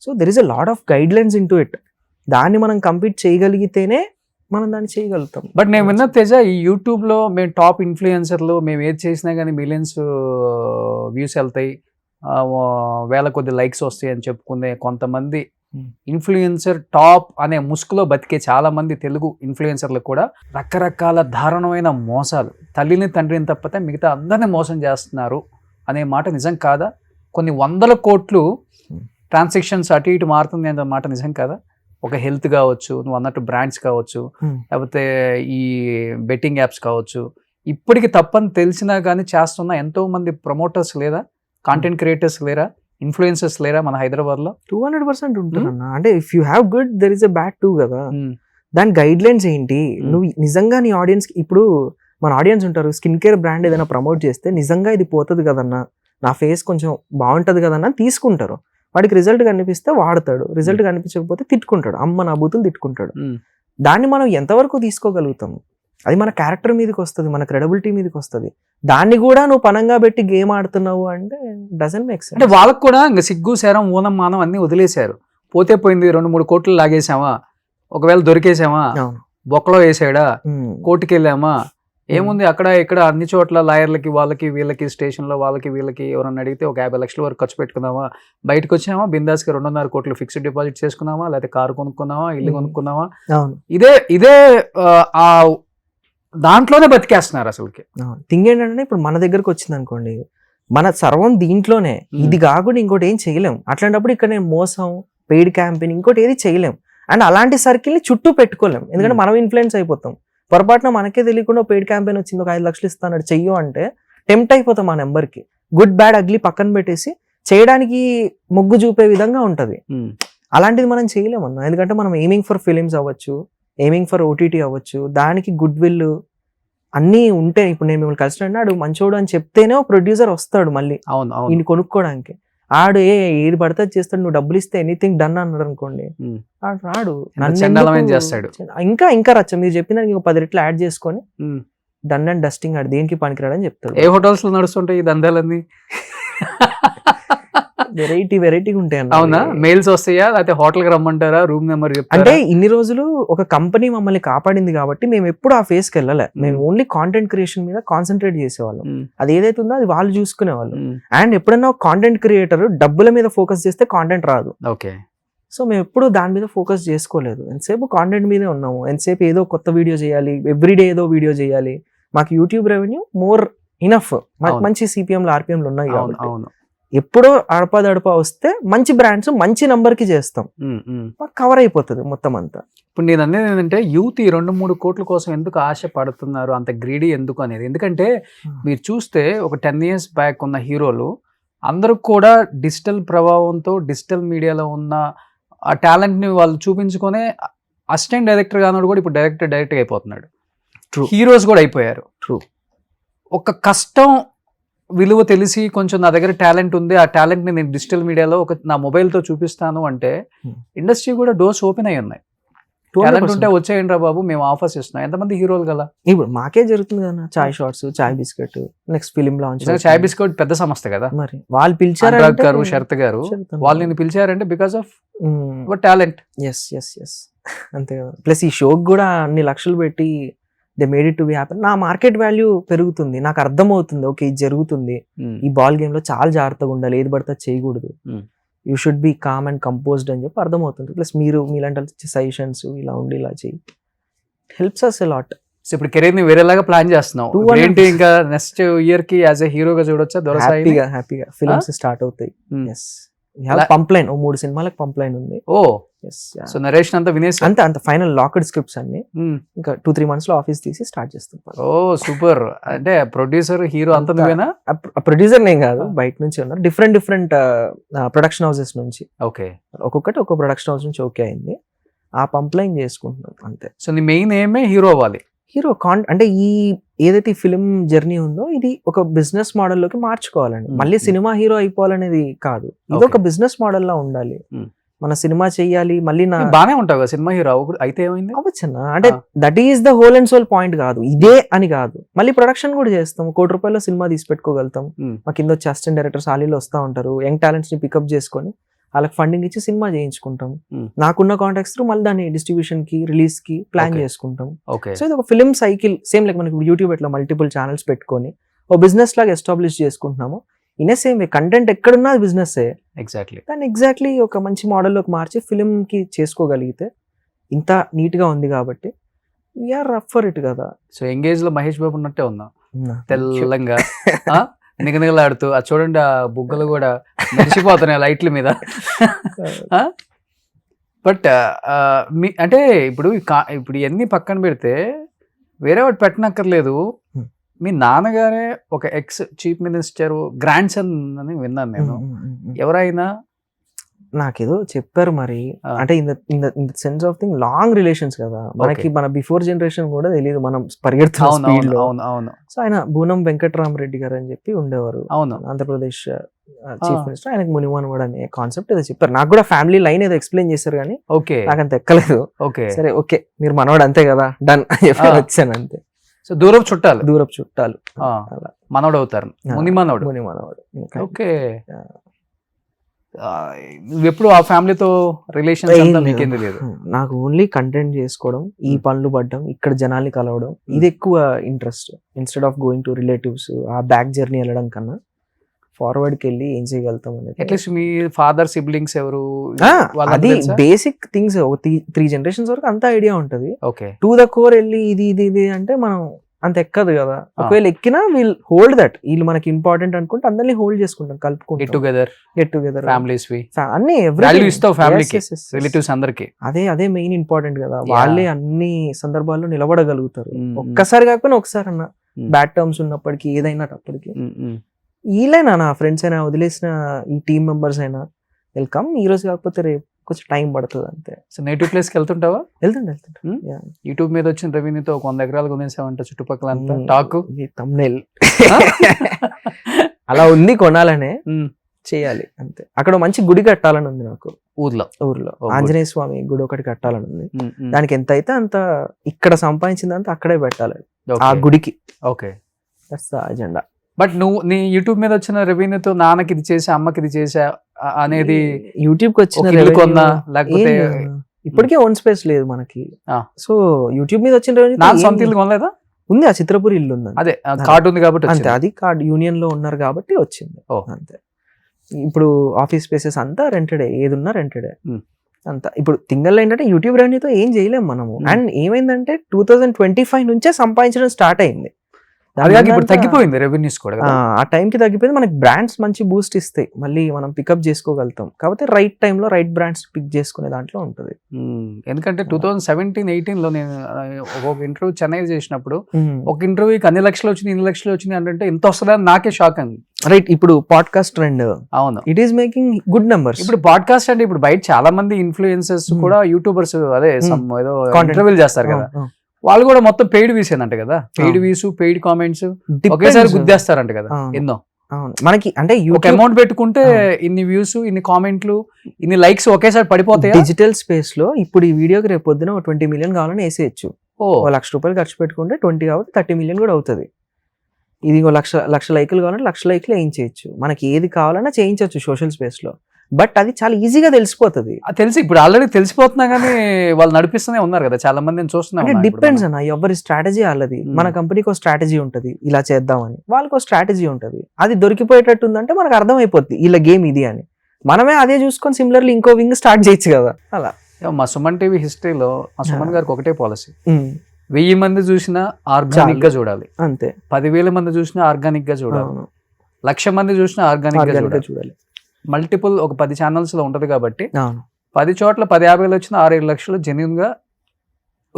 So there is a lot of guide lines in to it. దాన్ని మనం కంప్లీట్ చేయగలిగితేనే మనం దాన్ని చేయగలుగుతాం. బట్ నేను విన్న తేజ, ఈ యూట్యూబ్ లో మేము టాప్ ఇన్ఫ్లుయెన్సర్లు, మేము ఏది చేసినా కానీ మిలియన్స్ వ్యూస్ వెళ్తాయి, 1000 కొద్ది లైక్స్ వస్తాయి అని చెప్పుకునే కొంతమంది ఇన్ఫ్లుయెన్సర్ టాప్ అనే ముసుగులో బతికే చాలా మంది తెలుగు ఇన్ఫ్లుయెన్సర్లు కూడా రకరకాల దారుణమైన మోసాలు, తల్లిని తండ్రిని తప్పితే మిగతా అందరినీ మోసం చేస్తున్నారు అనే మాట నిజం కాదా? కొన్ని 100 కోట్లు ట్రాన్సాక్షన్స్ అటు ఇటు మారుతుంది అనే మాట నిజం కాదా? ఒక హెల్త్ కావచ్చు, నువ్వు అన్నట్టు బ్రాండ్స్ కావచ్చు, లేకపోతే ఈ బెట్టింగ్ యాప్స్ కావచ్చు, ఇప్పటికి తప్పని తెలిసినా కానీ చేస్తున్న ఎంతో మంది ప్రమోటర్స్ లేదా, కాంటెంట్ క్రియేటర్స్ లేరా, ఇన్ఫ్లుయెన్సర్స్ లేరా మన హైదరాబాద్ లో? 200% ఉంటారు అన్న. అంటే if you have good there is a bad two కదా. దాని గైడ్ లైన్స్ ఏంటి? నువ్వు నిజంగా నీ ఆడియన్స్, ఇప్పుడు మన ఆడియన్స్ ఉంటారు, స్కిన్ కేర్ బ్రాండ్ ఏదైనా ప్రమోట్ చేస్తే నిజంగా ఇది పోతుంది కదన్నా, నా ఫేస్ కొంచెం బాగుంటది కదన్నా తీసుకుంటారు. వాడికి రిజల్ట్ కనిపిస్తే వాడతాడు, రిజల్ట్ కనిపించకపోతే తిట్టుకుంటాడు, అమ్మ నా బూతులు తిట్టుకుంటాడు. దాన్ని మనం ఎంతవరకు తీసుకోగలుగుతాము? అది మన క్యారెక్టర్ మీదకి వస్తుంది, మన క్రెడిబిలిటీ మీదకి వస్తుంది. దాన్ని కూడా నువ్వు పనంగా పెట్టి గేమ్ ఆడుతున్నావు అంటే డజంట్ మేక్ సెన్స్. అంటే వాళ్ళకు కూడా ఇంకా సిగ్గు శరం ఊనం మానం అన్ని వదిలేశారు. పోతే పోయింది, 2-3 కోట్లు లాగేసామా, ఒకవేళ దొరికేసామా, బొక్కలో వేసాడా, కోర్టుకి వెళ్ళామా, ఏముంది అక్కడ ఇక్కడ అన్ని చోట్ల లాయర్లకి వాళ్ళకి వీళ్ళకి స్టేషన్లో వాళ్ళకి వీళ్ళకి ఎవరన్నా అడిగితే ఒక 50 లక్షల వరకు ఖర్చు పెట్టుకుందామా, బయటకు వచ్చామా బిందాస్కి 2.5 కోట్లు ఫిక్స్డ్ డిపాజిట్ చేసుకున్నామా, లేకపోతే కారు కొనుక్కున్నామా, ఇల్లు కొనుక్కున్నామా, ఇదే ఆ దాంట్లోనే బతికేస్తున్నారు అసలుకి. థింగ్ ఏంటంటే ఇప్పుడు మన దగ్గరకు వచ్చింది అనుకోండి, మన సర్వం దీంట్లోనే, ఇది కాకుండా ఇంకోటి ఏం చేయలేం. అట్లాంటప్పుడు ఇక్కడ నేను మోసం, పెయిడ్ క్యాంపెయిన్, ఇంకోటి ఏది చేయలేం. అండ్ అలాంటి సర్కిల్ని చుట్టూ పెట్టుకోలేం, ఎందుకంటే మనం ఇన్ఫ్లుయెన్స్ అయిపోతాం. పొరపాటున మనకే తెలియకుండా పెయిడ్ క్యాంపెయిన్ వచ్చింది, ఒక 5 లక్షలు ఇస్తాడు చెయ్యు అంటే టెంప్ట్ అయిపోతాం. ఆ నెంబర్కి గుడ్ బ్యాడ్ అగ్లీ పక్కన పెట్టేసి చేయడానికి మొగ్గు చూపే విధంగా ఉంటది. అలాంటిది మనం చేయలేమన్నా, ఎందుకంటే మనం ఎయిమింగ్ ఫర్ ఫిలిమ్స్ అవ్వచ్చు, ఎయిమింగ్ ఫర్ ఓటీటీ అవ్వచ్చు, దానికి గుడ్ విల్ అన్నీ ఉంటే. ఇప్పుడు నేను మిమ్మల్ని కలిసినాడు మంచోడు అని చెప్తేనే ఒక ప్రొడ్యూసర్ వస్తాడు మళ్ళీ ఈయన కొనుక్కోవడానికి. ఆడు ఏది పడితే చేస్తాడు, నువ్వు డబ్బులు ఇస్తే ఎనీథింగ్ డన్ అన్నాడు అనుకోండి, ఆడు రాడు, చేస్తాడు. ఇంకా రచ్చ మీరు చెప్పిన 10 రెట్లు యాడ్ చేసుకొని డన్ అండ్ డస్టింగ్, ఆడు దేనికి పనికిరాడని చెప్తాడు. ఏ హోటల్స్ లో నడుస్తుంటాయి ఈ దందాలన్నీ? వెరైటీగా ఉంటాయి. అవునా? మెయిల్స్ వస్తాయా, లేకపోతే హోటల్ కి రమ్మంటారా, రూమ్ నెంబర్ చెప్తారా? అంటే ఇన్ని రోజులు ఒక కంపెనీ మమ్మల్ని కాపాడింది కాబట్టి మేము ఎప్పుడు ఆ ఫేస్ కి వెళ్ళలే. మేము ఓన్లీ కాంటెంట్ క్రియేషన్ మీద కాన్సన్ట్రేట్ చేసేవాళ్ళం. అది ఏదైతే ఉందో అది వాళ్ళు చూసుకునేవాళ్ళు. అండ్ ఎప్పుడైనా కాంటెంట్ క్రియేటర్ డబ్బుల మీద ఫోకస్ చేస్తే కాంటెంట్ రాదు. ఓకే. సో మేము ఎప్పుడు దాని మీద ఫోకస్ చేసుకోలేదు, ఎంతసేపు కాంటెంట్ మీదే ఉన్నాము. ఎంతసేపు ఏదో కొత్త వీడియో చేయాలి, ఎవ్రీడే ఏదో వీడియో చేయాలి. మాకు యూట్యూబ్ రెవెన్యూ మోర్ ఇనఫ్, మంచి సిపిఎంలు ఆర్పిఎంలు ఉన్నాయి కాబట్టి ఎప్పుడో అడపా వస్తే మంచి బ్రాండ్స్ మంచి నంబర్ కి చేస్తాం, కవర్ అయిపోతుంది మొత్తం అంతా. ఇప్పుడు నేను అనేది ఏంటంటే యూత్ ఈ 2-3 కోట్ల కోసం ఎందుకు ఆశ పడుతున్నారు, అంత గ్రీడీ ఎందుకు అనేది. ఎందుకంటే మీరు చూస్తే ఒక 10 years బ్యాక్ ఉన్న హీరోలు అందరూ కూడా డిజిటల్ ప్రభావంతో డిజిటల్ మీడియాలో ఉన్న ఆ టాలెంట్ని వాళ్ళు చూపించుకునే అసిస్టెంట్ డైరెక్టర్ గాను కూడా ఇప్పుడు డైరెక్ట్గా అయిపోతున్నాడు. హీరోస్ కూడా అయిపోయారు. ఒక కష్టం విలువ తెలిసి కొంచెం నా దగ్గర టాలెంట్ ఉంది, ఆ టాలెంట్ని నేను డిజిటల్ మీడియాలో నా మొబైల్తో చూపిస్తాను అంటే ఇండస్ట్రీ కూడా డోర్స్ ఓపెన్ అయి ఉన్నాయి. టాలెంట్ ఉంటే వచ్చేయండి రా బాబు, మేము ఆఫర్స్ ఇస్తున్నాం. ఎంతమంది హీరోలు కదా ఇప్పుడు మాకే జరుగుతుంది కదా, చాయ్ షార్ట్స్, చాయ్ బిస్కెట్, నెక్స్ట్ ఫిలిం లాంచ్. చాయ్ బిస్కెట్ పెద్ద సంస్థ కదా, మరి వాళ్ళు పిలిచారు గారు, శరత్ గారు, వాళ్ళు నేను పిలిచారంటే బికాస్ ఆఫ్ టాలెంట్. ఎస్ అంతే కదా. ప్లస్ ఈ షోకి కూడా అన్ని లక్షలు పెట్టి they made it to be happy. నా మార్కెట్ వాల్యూ పెరుగుతుంది, నాకు అర్థమవుతుంది ఓకే ఇది జరుగుతుంది, ఈ బాల్ గేమ్ లో చాలా జాగ్రత్తగా ఉండాలి, ఏది పడితే చేయకూడదు, you should be calm and composed అని చెప్పి అర్థమవుతుంది. ప్లస్ మీరు మీలాంటి సజెషన్స్ ఇలా ఉండి ఇలా చేయి హెల్ప్స్ అస్ ఎ లాట్. ఇప్పుడు కెరీర్ ని వేరేలాగా ప్లాన్ చేస్తున్నావు ఏంటి? ఇంకా నెక్స్ట్ ఇయర్ కి యాజ్ ఎ హీరోగా చూడొచ్చా? హ్యాపీగా ఫిల్మ్స్ స్టార్ట్ అవుతాయి. పంప్లైన్ 3 సినిమాలకు పంప్లైన్ ఉంది. ఓ సో నరేషన్ అంతా వినేసి అంత ఫైనల్ లాక్డ్ స్క్రిప్ట్స్ అన్ని ఇంకా 2-3 months లో ఆఫీస్ తీసి స్టార్ట్ చేస్తాం. ఓ సూపర్. అంటే ప్రొడ్యూసర్ హీరో అంతా నువ్వేనా? ప్రొడ్యూసర్ నేను కాదు, బయట నుంచి ఉన్నారు డిఫరెంట్ ప్రొడక్షన్ హౌసెస్ నుంచి. ఓకే, ఒక్కొక్కటి ఒక్కొక్క ప్రొడక్షన్ హౌస్ నుంచి ఓకే అయింది, ఆ పంప్లైన్ చేసుకుంటున్నాం అంతే. సో నీ మెయిన్ ఏమే హీరో అవ్వాలి. హీరో అంటే ఈ ఏదైతే ఫిలిం జర్నీ ఉందో ఇది ఒక బిజినెస్ మోడల్ లోకి మార్చుకోవాలండి. మళ్ళీ సినిమా హీరో అయిపోవాలనేది కాదు, ఇది ఒక బిజినెస్ మోడల్ లా ఉండాలి. మన సినిమా చెయ్యాలి, మళ్ళీ బానే ఉంటావు సినిమా హీరో అయితే ఏమైంది అవ్వచ్చన్నా. అంటే that is the whole and sole point కాదు, ఇదే అని కాదు. మళ్ళీ ప్రొడక్షన్ కూడా చేస్తాం, ₹1 సినిమా తీసి పెట్టుకోగలుగుతాం. మా కింద వచ్చి అసిస్టెంట్ డైరెక్టర్స్ ఆలీలో వస్తూ ఉంటారు, యంగ్ టాలెంట్స్ ని పికప్ చేసుకొని వాళ్ళకి ఫండింగ్ ఇచ్చి సినిమా చేయించుకుంటాం. నాకున్న కాంటాక్ట్స్ త్రూ మళ్ళీ దాన్ని డిస్ట్రిబ్యూషన్ కి రిలీజ్ కి ప్లాన్ చేసుకుంటాం. సో ఇది ఒక ఫిల్మ్ సైకిల్ సేమ్ లైక్ మనకి యూట్యూబ్ ఎట్లా మల్టిపుల్ ఛానల్స్ పెట్టుకొని ఓ బిజినెస్ లాగా ఎస్టాబ్లిష్ చేసుకుంటున్నాము. ఇన్ సేమ్ వే కంటెంట్ ఎక్కడున్నా అది బిజినెస్ ఎగ్జాక్ట్లీ ఒక మంచి మోడల్లోకి మార్చి ఫిలిం కి చేసుకోగలిగితే ఇంత నీట్ గా ఉంది కాబట్టి వీఆర్ రఫ్ ఫర్ ఇట్ కదా. సో ఎంగేజ్ లో మహేష్ బాబు ఉన్నట్టే ఉందా, తెల్లంగా నిగనిగలాడుతూ. అది చూడండి ఆ బుగ్గలు కూడా మెరిసిపోతున్నాయి లైట్ల మీద. బట్ అంటే ఇప్పుడు ఇవన్నీ పక్కన పెడితే వేరే వాటి పెట్టనక్కర్లేదు. మీ నాన్నగారే ఒక ex chief minister grand son అని విన్నాను నేను. ఎవరైనా నాకేదో చెప్పారు మరి, అంటే in the sense of thing long relations కదా మనకి, మన బిఫోర్ జనరేషన్ కూడా తెలియదు మనం పరిగెడుతున్న స్పీడ్ లో. సో ఆయన బూనం వెంకటరామరెడ్డి గారు అని చెప్పి ఉండేవారు, ఆంధ్రప్రదేశ్ చీఫ్ మినిస్టర్, ఆయనకు మునిమనవాడు అనే కాన్సెప్ట్ ఏదో చెప్పారు. నాకు కూడా ఫ్యామిలీ లైన్ ఏదో ఎక్స్ప్లెయిన్ చేశారు కానీ ఓకే నాకు అంత ఎక్కలేదు. ఓకే సరే ఓకే మీరు మనవాడు అంతే కదా డన్ అని చెప్పి వచ్చాను అంతే. సో దూరపు చుట్టాలు దూరపు చుట్టాలు అలా మనోడు అవుతారు, ముని మనోడు. మునిమనవాడు. ఓకే. నువ్వు ఎప్పుడు ఆ ఫ్యామిలీతో రిలేషన్స్ అంతా మీకేం తెలియదు? నాకు ఓన్లీ కంటెంట్ చేసుకోవడం, ఈ పనులు పడ్డం, ఇక్కడ జనాల్ని కలవడం, ఇది ఎక్కువ interest. Instead of going to relatives ఆ బ్యాక్ జర్నీ వెళ్ళడం కన్నా ఫార్వర్డ్కి వెళ్ళి ఏం చేయగలుగుతాం అనేది. అట్లీస్ట్ మీ ఫాదర్ సిబ్లింగ్స్ ఎవరు? అది బేసిక్ థింగ్స్ 3 generations వరకు అంత ఐడియా ఉంటది. ఓకే. టు ద కోర్ వెళ్ళి ఇది అంటే మనం అంత ఎక్కదు కదా. ఒకవేళ ఎక్కినా వీల్ హోల్డ్ దట్, వీళ్ళు మనకి ఇంపార్టెంట్ అనుకుంటే అందరినీ హోల్డ్ చేసుకుంటాం, కలుపుకుంటాం. గెట్ టుగెదర్ ఫ్యామిలీస్ అన్ని రిలేటివ్స్ అందరికి అదే మెయిన్ ఇంపార్టెంట్ కదా. వాళ్ళే అన్ని సందర్భాల్లో నిలబడగలుగుతారు. ఒక్కసారి కాకపోయినా ఒకసారి అన్న బ్యాడ్ టర్మ్స్ ఉన్నప్పటికీ ఏదైనా అప్పటికి వీళ్ళైనా నా ఫ్రెండ్స్ అయినా వదిలేసిన ఈ టీమ్ మెంబర్స్ అయినా వెల్కమ్. ఈ రోజు కాకపోతే రేపు కొంచెం టైం పడుతుంది అంతే. సో నేటివ్ ప్లేస్కి వెళ్తుంటావా? వెళ్తుంటా. యూట్యూబ్ మీద వచ్చిన రెవెన్యూతో 100 ఎకరాలు కొనేసామంట చుట్టుపక్కల అంతా టాక్. తమ్నెల్ అలా ఉంది, కొనాలనే చేయాలి అంతే. అక్కడ మంచి గుడి కట్టాలని ఉంది నాకు ఊర్లో. ఆంజనేయ స్వామి గుడి ఒకటి కట్టాలని ఉంది. దానికి ఎంత అయితే అంత ఇక్కడ సంపాదించిందంతా అక్కడే పెట్టాలి ఆ గుడికి. Okay, that's the agenda. But నువ్వు నీ యూట్యూబ్ మీద వచ్చిన రెవెన్యూతో నాన్నకి ఇది చేసా అమ్మకి ఇది చేసా అనేది యూట్యూబ్ కి వచ్చిన కొన్నా లేకపోతే ఇప్పటికే ఓన్ స్పేస్ లేదు మనకి. సో యూట్యూబ్ మీద వచ్చిన రెవెన్యూ సొంత ఇల్లు కొనలేదా? ఉంది, ఆ చిత్రపూర్ ఇల్లు ఉంది. అదే కార్డు ఉంది కాబట్టి అంతే, అది కార్డ్ యూనియన్ లో ఉన్నారు కాబట్టి వచ్చింది అంతే. ఇప్పుడు ఆఫీస్ స్పేసెస్ అంతా రెంటెడే, ఏది ఉన్నా రెంటెడే అంతా. ఇప్పుడు థింగల్ ఏంటంటే యూట్యూబ్ రెవెన్యూతో ఏం చేయలేము మనము. అండ్ ఏమైందంటే 2025 నుంచే సంపాదించడం స్టార్ట్ అయింది. ఇప్పుడు తగ్గిపోయింది రెవెన్యూస్ కూడా. ఆ టైంకి తగ్గిపోయింది. మనకి బ్రాండ్స్ మంచి బూస్ట్ ఇస్తాయి, మళ్ళీ మనం పికప్ చేసుకోగలుగుతాం. కాబట్టి రైట్ టైంలో రైట్ బ్రాండ్స్ పిక్ చేసుకునే దాంట్లో ఉంటుంది. ఎందుకంటే 2017-18 లో నేను ఒక ఇంటర్వ్యూ చెన్నై చేసినప్పుడు ఒక ఇంటర్వ్యూకి అన్ని లక్షలు వచ్చింది, ఇన్ని లక్షలు వచ్చింది అంటే ఎంత వస్తుందని నాకే షాక్ అంది. రైట్, ఇప్పుడు పాడ్కాస్ట్ ట్రెండ్, అవును, it is making good numbers. ఇప్పుడు పాడ్కాస్ట్ అంటే ఇప్పుడు బయట చాలా మంది ఇన్ఫ్లుయెన్సర్స్ కూడా యూట్యూబర్స్ అదే ఏదో ఇంటర్వ్యూలు చేస్తారు కదా, వాళ్ళు కూడా మొత్తం పెయిడ్ వీస్ ఏంటంట కదా. పెయిడ్ వీస్, పెయిడ్ కామెంట్స్ ఒకేసారి గుద్దేస్తారంట కదా ఎన్నో. మనకి అంటే ఒక అమౌంట్ పెట్టుకుంటే ఇన్ని వ్యూస్, ఇన్ని కామెంట్లు, ఇన్ని లైక్స్ ఒకేసారి పడిపోతాయి. డిజిటల్ స్పేస్ లో ఇప్పుడు ఈ వీడియోకి రేపు పొద్దున 20 million కావాలని వేసేయచ్చు. ₹1,00,000 ఖర్చు పెట్టుకుంటే 20 కాబట్టి 30 million కూడా అవుతుంది. ఇది లక్ష లైకులు కావాలంటే 1,00,000 లైకులు వేయించవచ్చు. మనకి ఏది కావాలన్నా చేయించవచ్చు సోషల్ స్పేస్ లో. బట్ అది చాలా ఈజీగా తెలిసిపోతుంది. తెలిసి ఇప్పుడు ఆల్రెడీ తెలిసిపోతున్నా కానీ వాళ్ళు నడిపిస్తూనే ఉన్నారు కదా చాలా మంది, నేను చూస్తున్నాను. డిపెండ్స్ అన్న, ఎవరి స్ట్రాటజీ వాళ్ళది. మన కంపెనీకి ఒక స్ట్రాటజీ ఉంటుంది, ఇలా చేద్దామని. వాళ్ళకి ఒక స్ట్రాటజీ ఉంటుంది, అది దొరికిపోయేటట్టు ఉందంటే మనకు అర్థమైపోద్ది వీళ్ళ గేమ్ ఇది అని. మనమే అదే చూసుకొని సిమిలర్లీ ఇంకో వింగ్ స్టార్ట్ చేయొచ్చు కదా. అలా మా సుమన్ టీవీ హిస్టరీలో మా సుమన్ గారికి ఒకటే పాలసీ, 1000 మంది చూసినా ఆర్గానిక్ గా చూడాలి అంతే. 10,000 మంది చూసినా ఆర్గానిక్ గా చూడాలి, 1,00,000 మంది చూసినా ఆర్గానిక్ గా చూడాలి. మల్టిపుల్ ఒక 10 ఛానల్స్ లో ఉంటది కాబట్టి 10 చోట్ల 10-50 వచ్చిన 6-7 లక్షలు జెన్యూన్ గా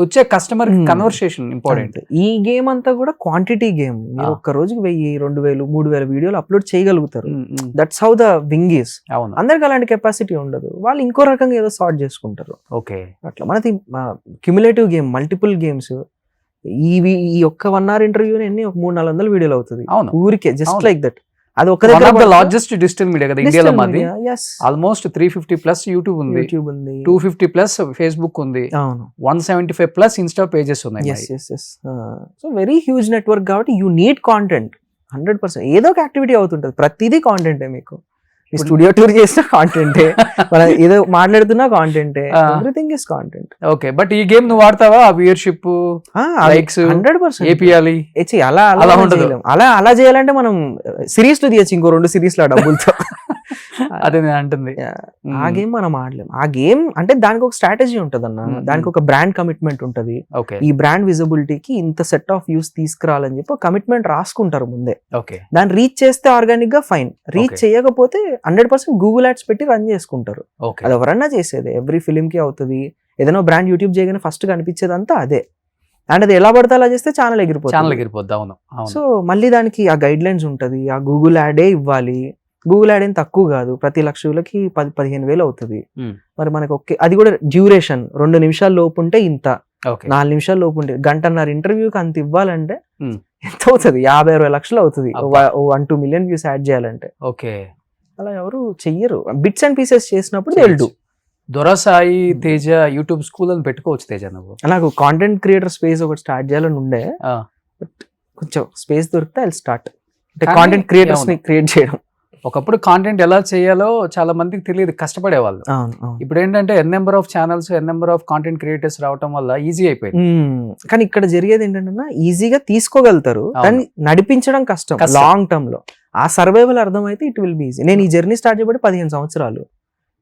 వచ్చే కస్టమర్ కన్వర్సేషన్ ఇంపార్టెంట్. ఈ గేమ్ అంతా కూడా క్వాంటిటీ గేమ్. మీరు ఒక్క రోజుకి 1000, 2000, 3000 వీడియోలు అప్లోడ్ చేయగలుగుతారు. That's how the wing is. అందరికి అలాంటి కెపాసిటీ ఉండదు, వాళ్ళు ఇంకో రకంగా ఏదో సార్ట్ చేసుకుంటారు. ఓకే, అట్లా మనది క్యుములేటివ్ గేమ్, మల్టిపుల్ గేమ్స్. ఈ ఒక్క 1 hour ఇంటర్వ్యూని ఎన్ని 300-400 వీడియోలు అవుతుంది ఊరికే, జస్ట్ లైక్ దట్. అది ఒక లార్జెస్ట్ డిజిటల్ మీడియా కదా ఇండియాలో. మాది ఆల్మోస్ట్ 350+ యూట్యూబ్ ఉంది, 250+ ఫేస్బుక్ ఉంది, 175+ ఇన్స్టా పేజెస్ ఉన్నాయి. సో వెరీ హ్యూజ్ నెట్వర్క్ కాబట్టి యూ నీడ్ కాంటెంట్ 100%. ఏదో ఒక యాక్టివిటీ అవుతుంటది, ప్రతిదీ కాంటెంటే. మీకు స్టూడియో టూర్ చేసిన కాంటెంటే, మనం ఏదో మాట్లాడుతున్నా కాంటెంటే, everything is content. Okay, but ఈ గేమ్ నువ్వు వాడతావా? వ్యూయర్షిప్, లైక్స్ 100% ఏపీయాలి అలా చేయాలంటే మనం సిరీస్ లో తీయచ్చు, ఇంకో 2 సిరీస్ లో డబ్బులతో. అదే నేను అంటుంది. ఆ గేమ్ మనం ఆడలేం. ఆ గేమ్ అంటే దానికి ఒక స్ట్రాటజీ ఉంటది అన్న, దానికి ఒక బ్రాండ్ కమిట్మెంట్ ఉంటది. ఈ బ్రాండ్ విజిబిలిటీకి ఇంత సెట్ ఆఫ్ వ్యూస్ తీసుకురావాలని చెప్పి కమిట్మెంట్ రాసుకుంటారు ముందే. దాన్ని రీచ్ చేస్తే ఆర్గానిక్ గా ఫైన్, రీచ్ చేయకపోతే 100% గూగుల్ యాడ్స్ పెట్టి రన్ చేసుకుంటారు. అది ఎవరన్నా చేసేది, ఎవ్రీ ఫిలిం కి అవుతుంది. ఏదైనా బ్రాండ్ యూట్యూబ్ చేయగానే ఫస్ట్ కనిపించేదంతా అదే. అండ్ అది ఎలా పడితే అలా చేస్తే ఛానల్ ఎగిరిపోతుంది. సో మళ్ళీ దానికి ఆ గైడ్ లైన్స్ ఉంటది, ఆ గూగుల్ యాడే ఇవ్వాలి. గూగుల్ యాడ్ ఏం తక్కువ కాదు, ప్రతి 1,00,000కి 10-15 వేలు అవుతుంది. మరి మనకి ఓకే, అది కూడా డ్యూరేషన్ 2 నిమిషాల లోపు ఉంటే ఇంత, 4 నిమిషాల లోపు ఉంటే 1.5 ఇంటర్వ్యూకి అంత ఇవ్వాలంటే ఎంత అవుతుంది? 50-60 లక్షలు అవుతుంది 1-2 మిలియన్ వ్యూస్ యాడ్ చేయాలంటే. ఓకే, అలా ఎవరు చెయ్యరు. బిట్స్ అండ్ పీసెస్ చేసినప్పుడు they will do. Dorasai Teja YouTube school అని పెట్టుకోవచ్చు తేజ నువ్వు. నాకు కాంటెంట్ క్రియేటర్ స్పేస్ ఒకటి స్టార్ట్ చేయాలని ఉండే, ఆ, బట్ కొంచెం స్పేస్ దొరికితే ఐ స్టార్ట్. అంటే కానీ కాంటెంట్ క్రియేటర్స్ ని అవును. క్రియేట్ చేయడం. ఒకప్పుడు కాంటెంట్ ఎలా చేయాలో చాలా మందికి తెలియదు, కష్టపడేవాళ్ళు. అవును, అవును. ఇప్పుడు ఏంటంటే number of channels, number of content creators రావటం వల్ల ఈజీ అయిపోయింది. కానీ ఇక్కడ జరిగేది ఏంటంటే ఈజీగా తీసుకోగలుగుతారు, అవును. దాన్ని నడిపించడం కష్టం. కష్టం. లాంగ్ టర్మ్ లో ఆ సర్వైవల్ అర్థమైతే ఇట్ విల్ బి ఈజీ. నేను ఈ జర్నీ స్టార్ట్ చేయబడి 15 సంవత్సరాలు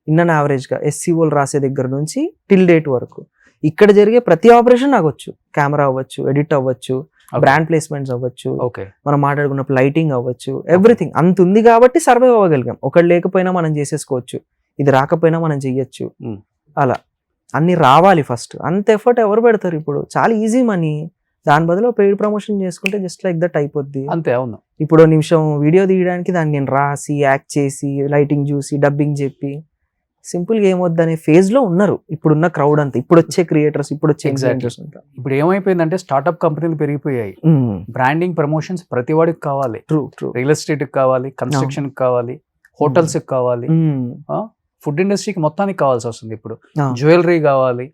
ఇన్న యావరేజ్ గా SEOలు రాసే దగ్గర నుంచి టిల్ డేట్ వరకు ఇక్కడ జరిగే ప్రతి ఆపరేషన్ నాకు వచ్చు. కెమెరా అవ్వచ్చు, ఎడిట్ అవ్వచ్చు, బ్రాండ్ ప్లేస్మెంట్స్ అవ్వచ్చు, ఓకే, మనం మాట్లాడుకున్నప్పుడు లైటింగ్ అవ్వచ్చు, ఎవ్రీథింగ్ అంత ఉంది కాబట్టి సర్వైవ్ అవ్వగలిగాం. ఒకటి లేకపోయినా మనం చేసేసుకోవచ్చు, ఇది రాకపోయినా మనం చెయ్యొచ్చు. Hmm. అలా అన్ని రావాలి ఫస్ట్. అంత ఎఫర్ట్ ఎవరు పెడతారు ఇప్పుడు? చాలా ఈజీ మనీ. దాని బదులు పెయిడ్ ప్రమోషన్ చేసుకుంటే జస్ట్ లైక్ దట్ అయిపోద్ది. అంతే. అవును. ఇప్పుడు నిమిషం వీడియో తీయడానికి దాన్ని నేను రాసి, యాక్ట్ చేసి, లైటింగ్ చూసి, డబ్బింగ్ చెప్పి, సింపుల్ గా ఏమొద్దు అనే ఫేజ్ లో ఉన్నారు ఇప్పుడున్న క్రౌడ్ అంతా. ఇప్పుడు వచ్చే క్రియేటర్స్, ఇప్పుడు వచ్చే Exactly. అంతా. ఇప్పుడు ఏమైపోయిందంటే స్టార్ట్అప్ కంపెనీలు పెరిగిపోయాయి. బ్రాండింగ్ ప్రమోషన్స్ ప్రతి వాడికి కావాలి. True true. రియల్ ఎస్టేట్ కి కావాలి, కన్స్ట్రక్షన్ కి కావాలి, హోటల్స్ కి కావాలి, ఫుడ్ ఇండస్ట్రీకి మొత్తానికి కావాల్సి వస్తుంది. ఇప్పుడు జ్యువెలరీ కావాలి,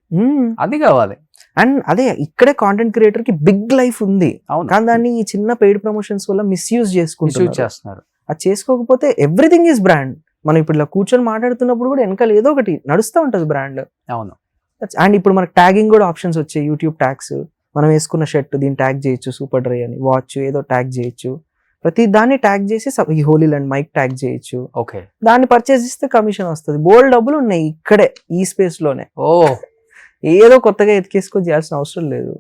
అది కావాలి. అండ్ అదే ఇక్కడే కాంటెంట్ క్రియేటర్ కి బిగ్ లైఫ్ ఉంది. అవును, కానీ దాన్ని ఈ చిన్న పెయిడ్ ప్రమోషన్స్ వల్ల మిస్యూజ్ మిస్యూజ్ చేసుకుంటున్నారు. చేస్తున్నారు. అది చేసుకోకపోతే ఎవ్రీథింగ్ ఈజ్ బ్రాండ్. మనం ఇప్పుడు ఇలా కూర్చొని మాట్లాడుతున్నప్పుడు కూడా వెనకాల ఏదో ఒకటి నడుస్తూ ఉంటుంది బ్రాండ్. అవును. అండ్ ఇప్పుడు మనకు ట్యాగింగ్ కూడా ఆప్షన్స్ వచ్చాయి. యూట్యూబ్ ట్యాగ్స్, మనం వేసుకున్న షర్ట్ దీన్ని ట్యాగ్ చేయొచ్చు, సూపర్ డ్రై అని, వాచ్ ఏదో ట్యాగ్ చేయొచ్చు, ప్రతి దాన్ని ట్యాగ్ చేసి ఈ హోలీ ల్యాండ్ మైక్ ట్యాగ్ చేయొచ్చు. ఓకే, దాన్ని పర్చేస్ చేస్తే కమిషన్ వస్తుంది. బోల్డ్ డబ్బులు ఉన్నాయి ఇక్కడే ఈ స్పేస్ లోనే. ఓ, ఏదో కొత్తగా ఎతికేసుకొని చేయాల్సిన అవసరం లేదు.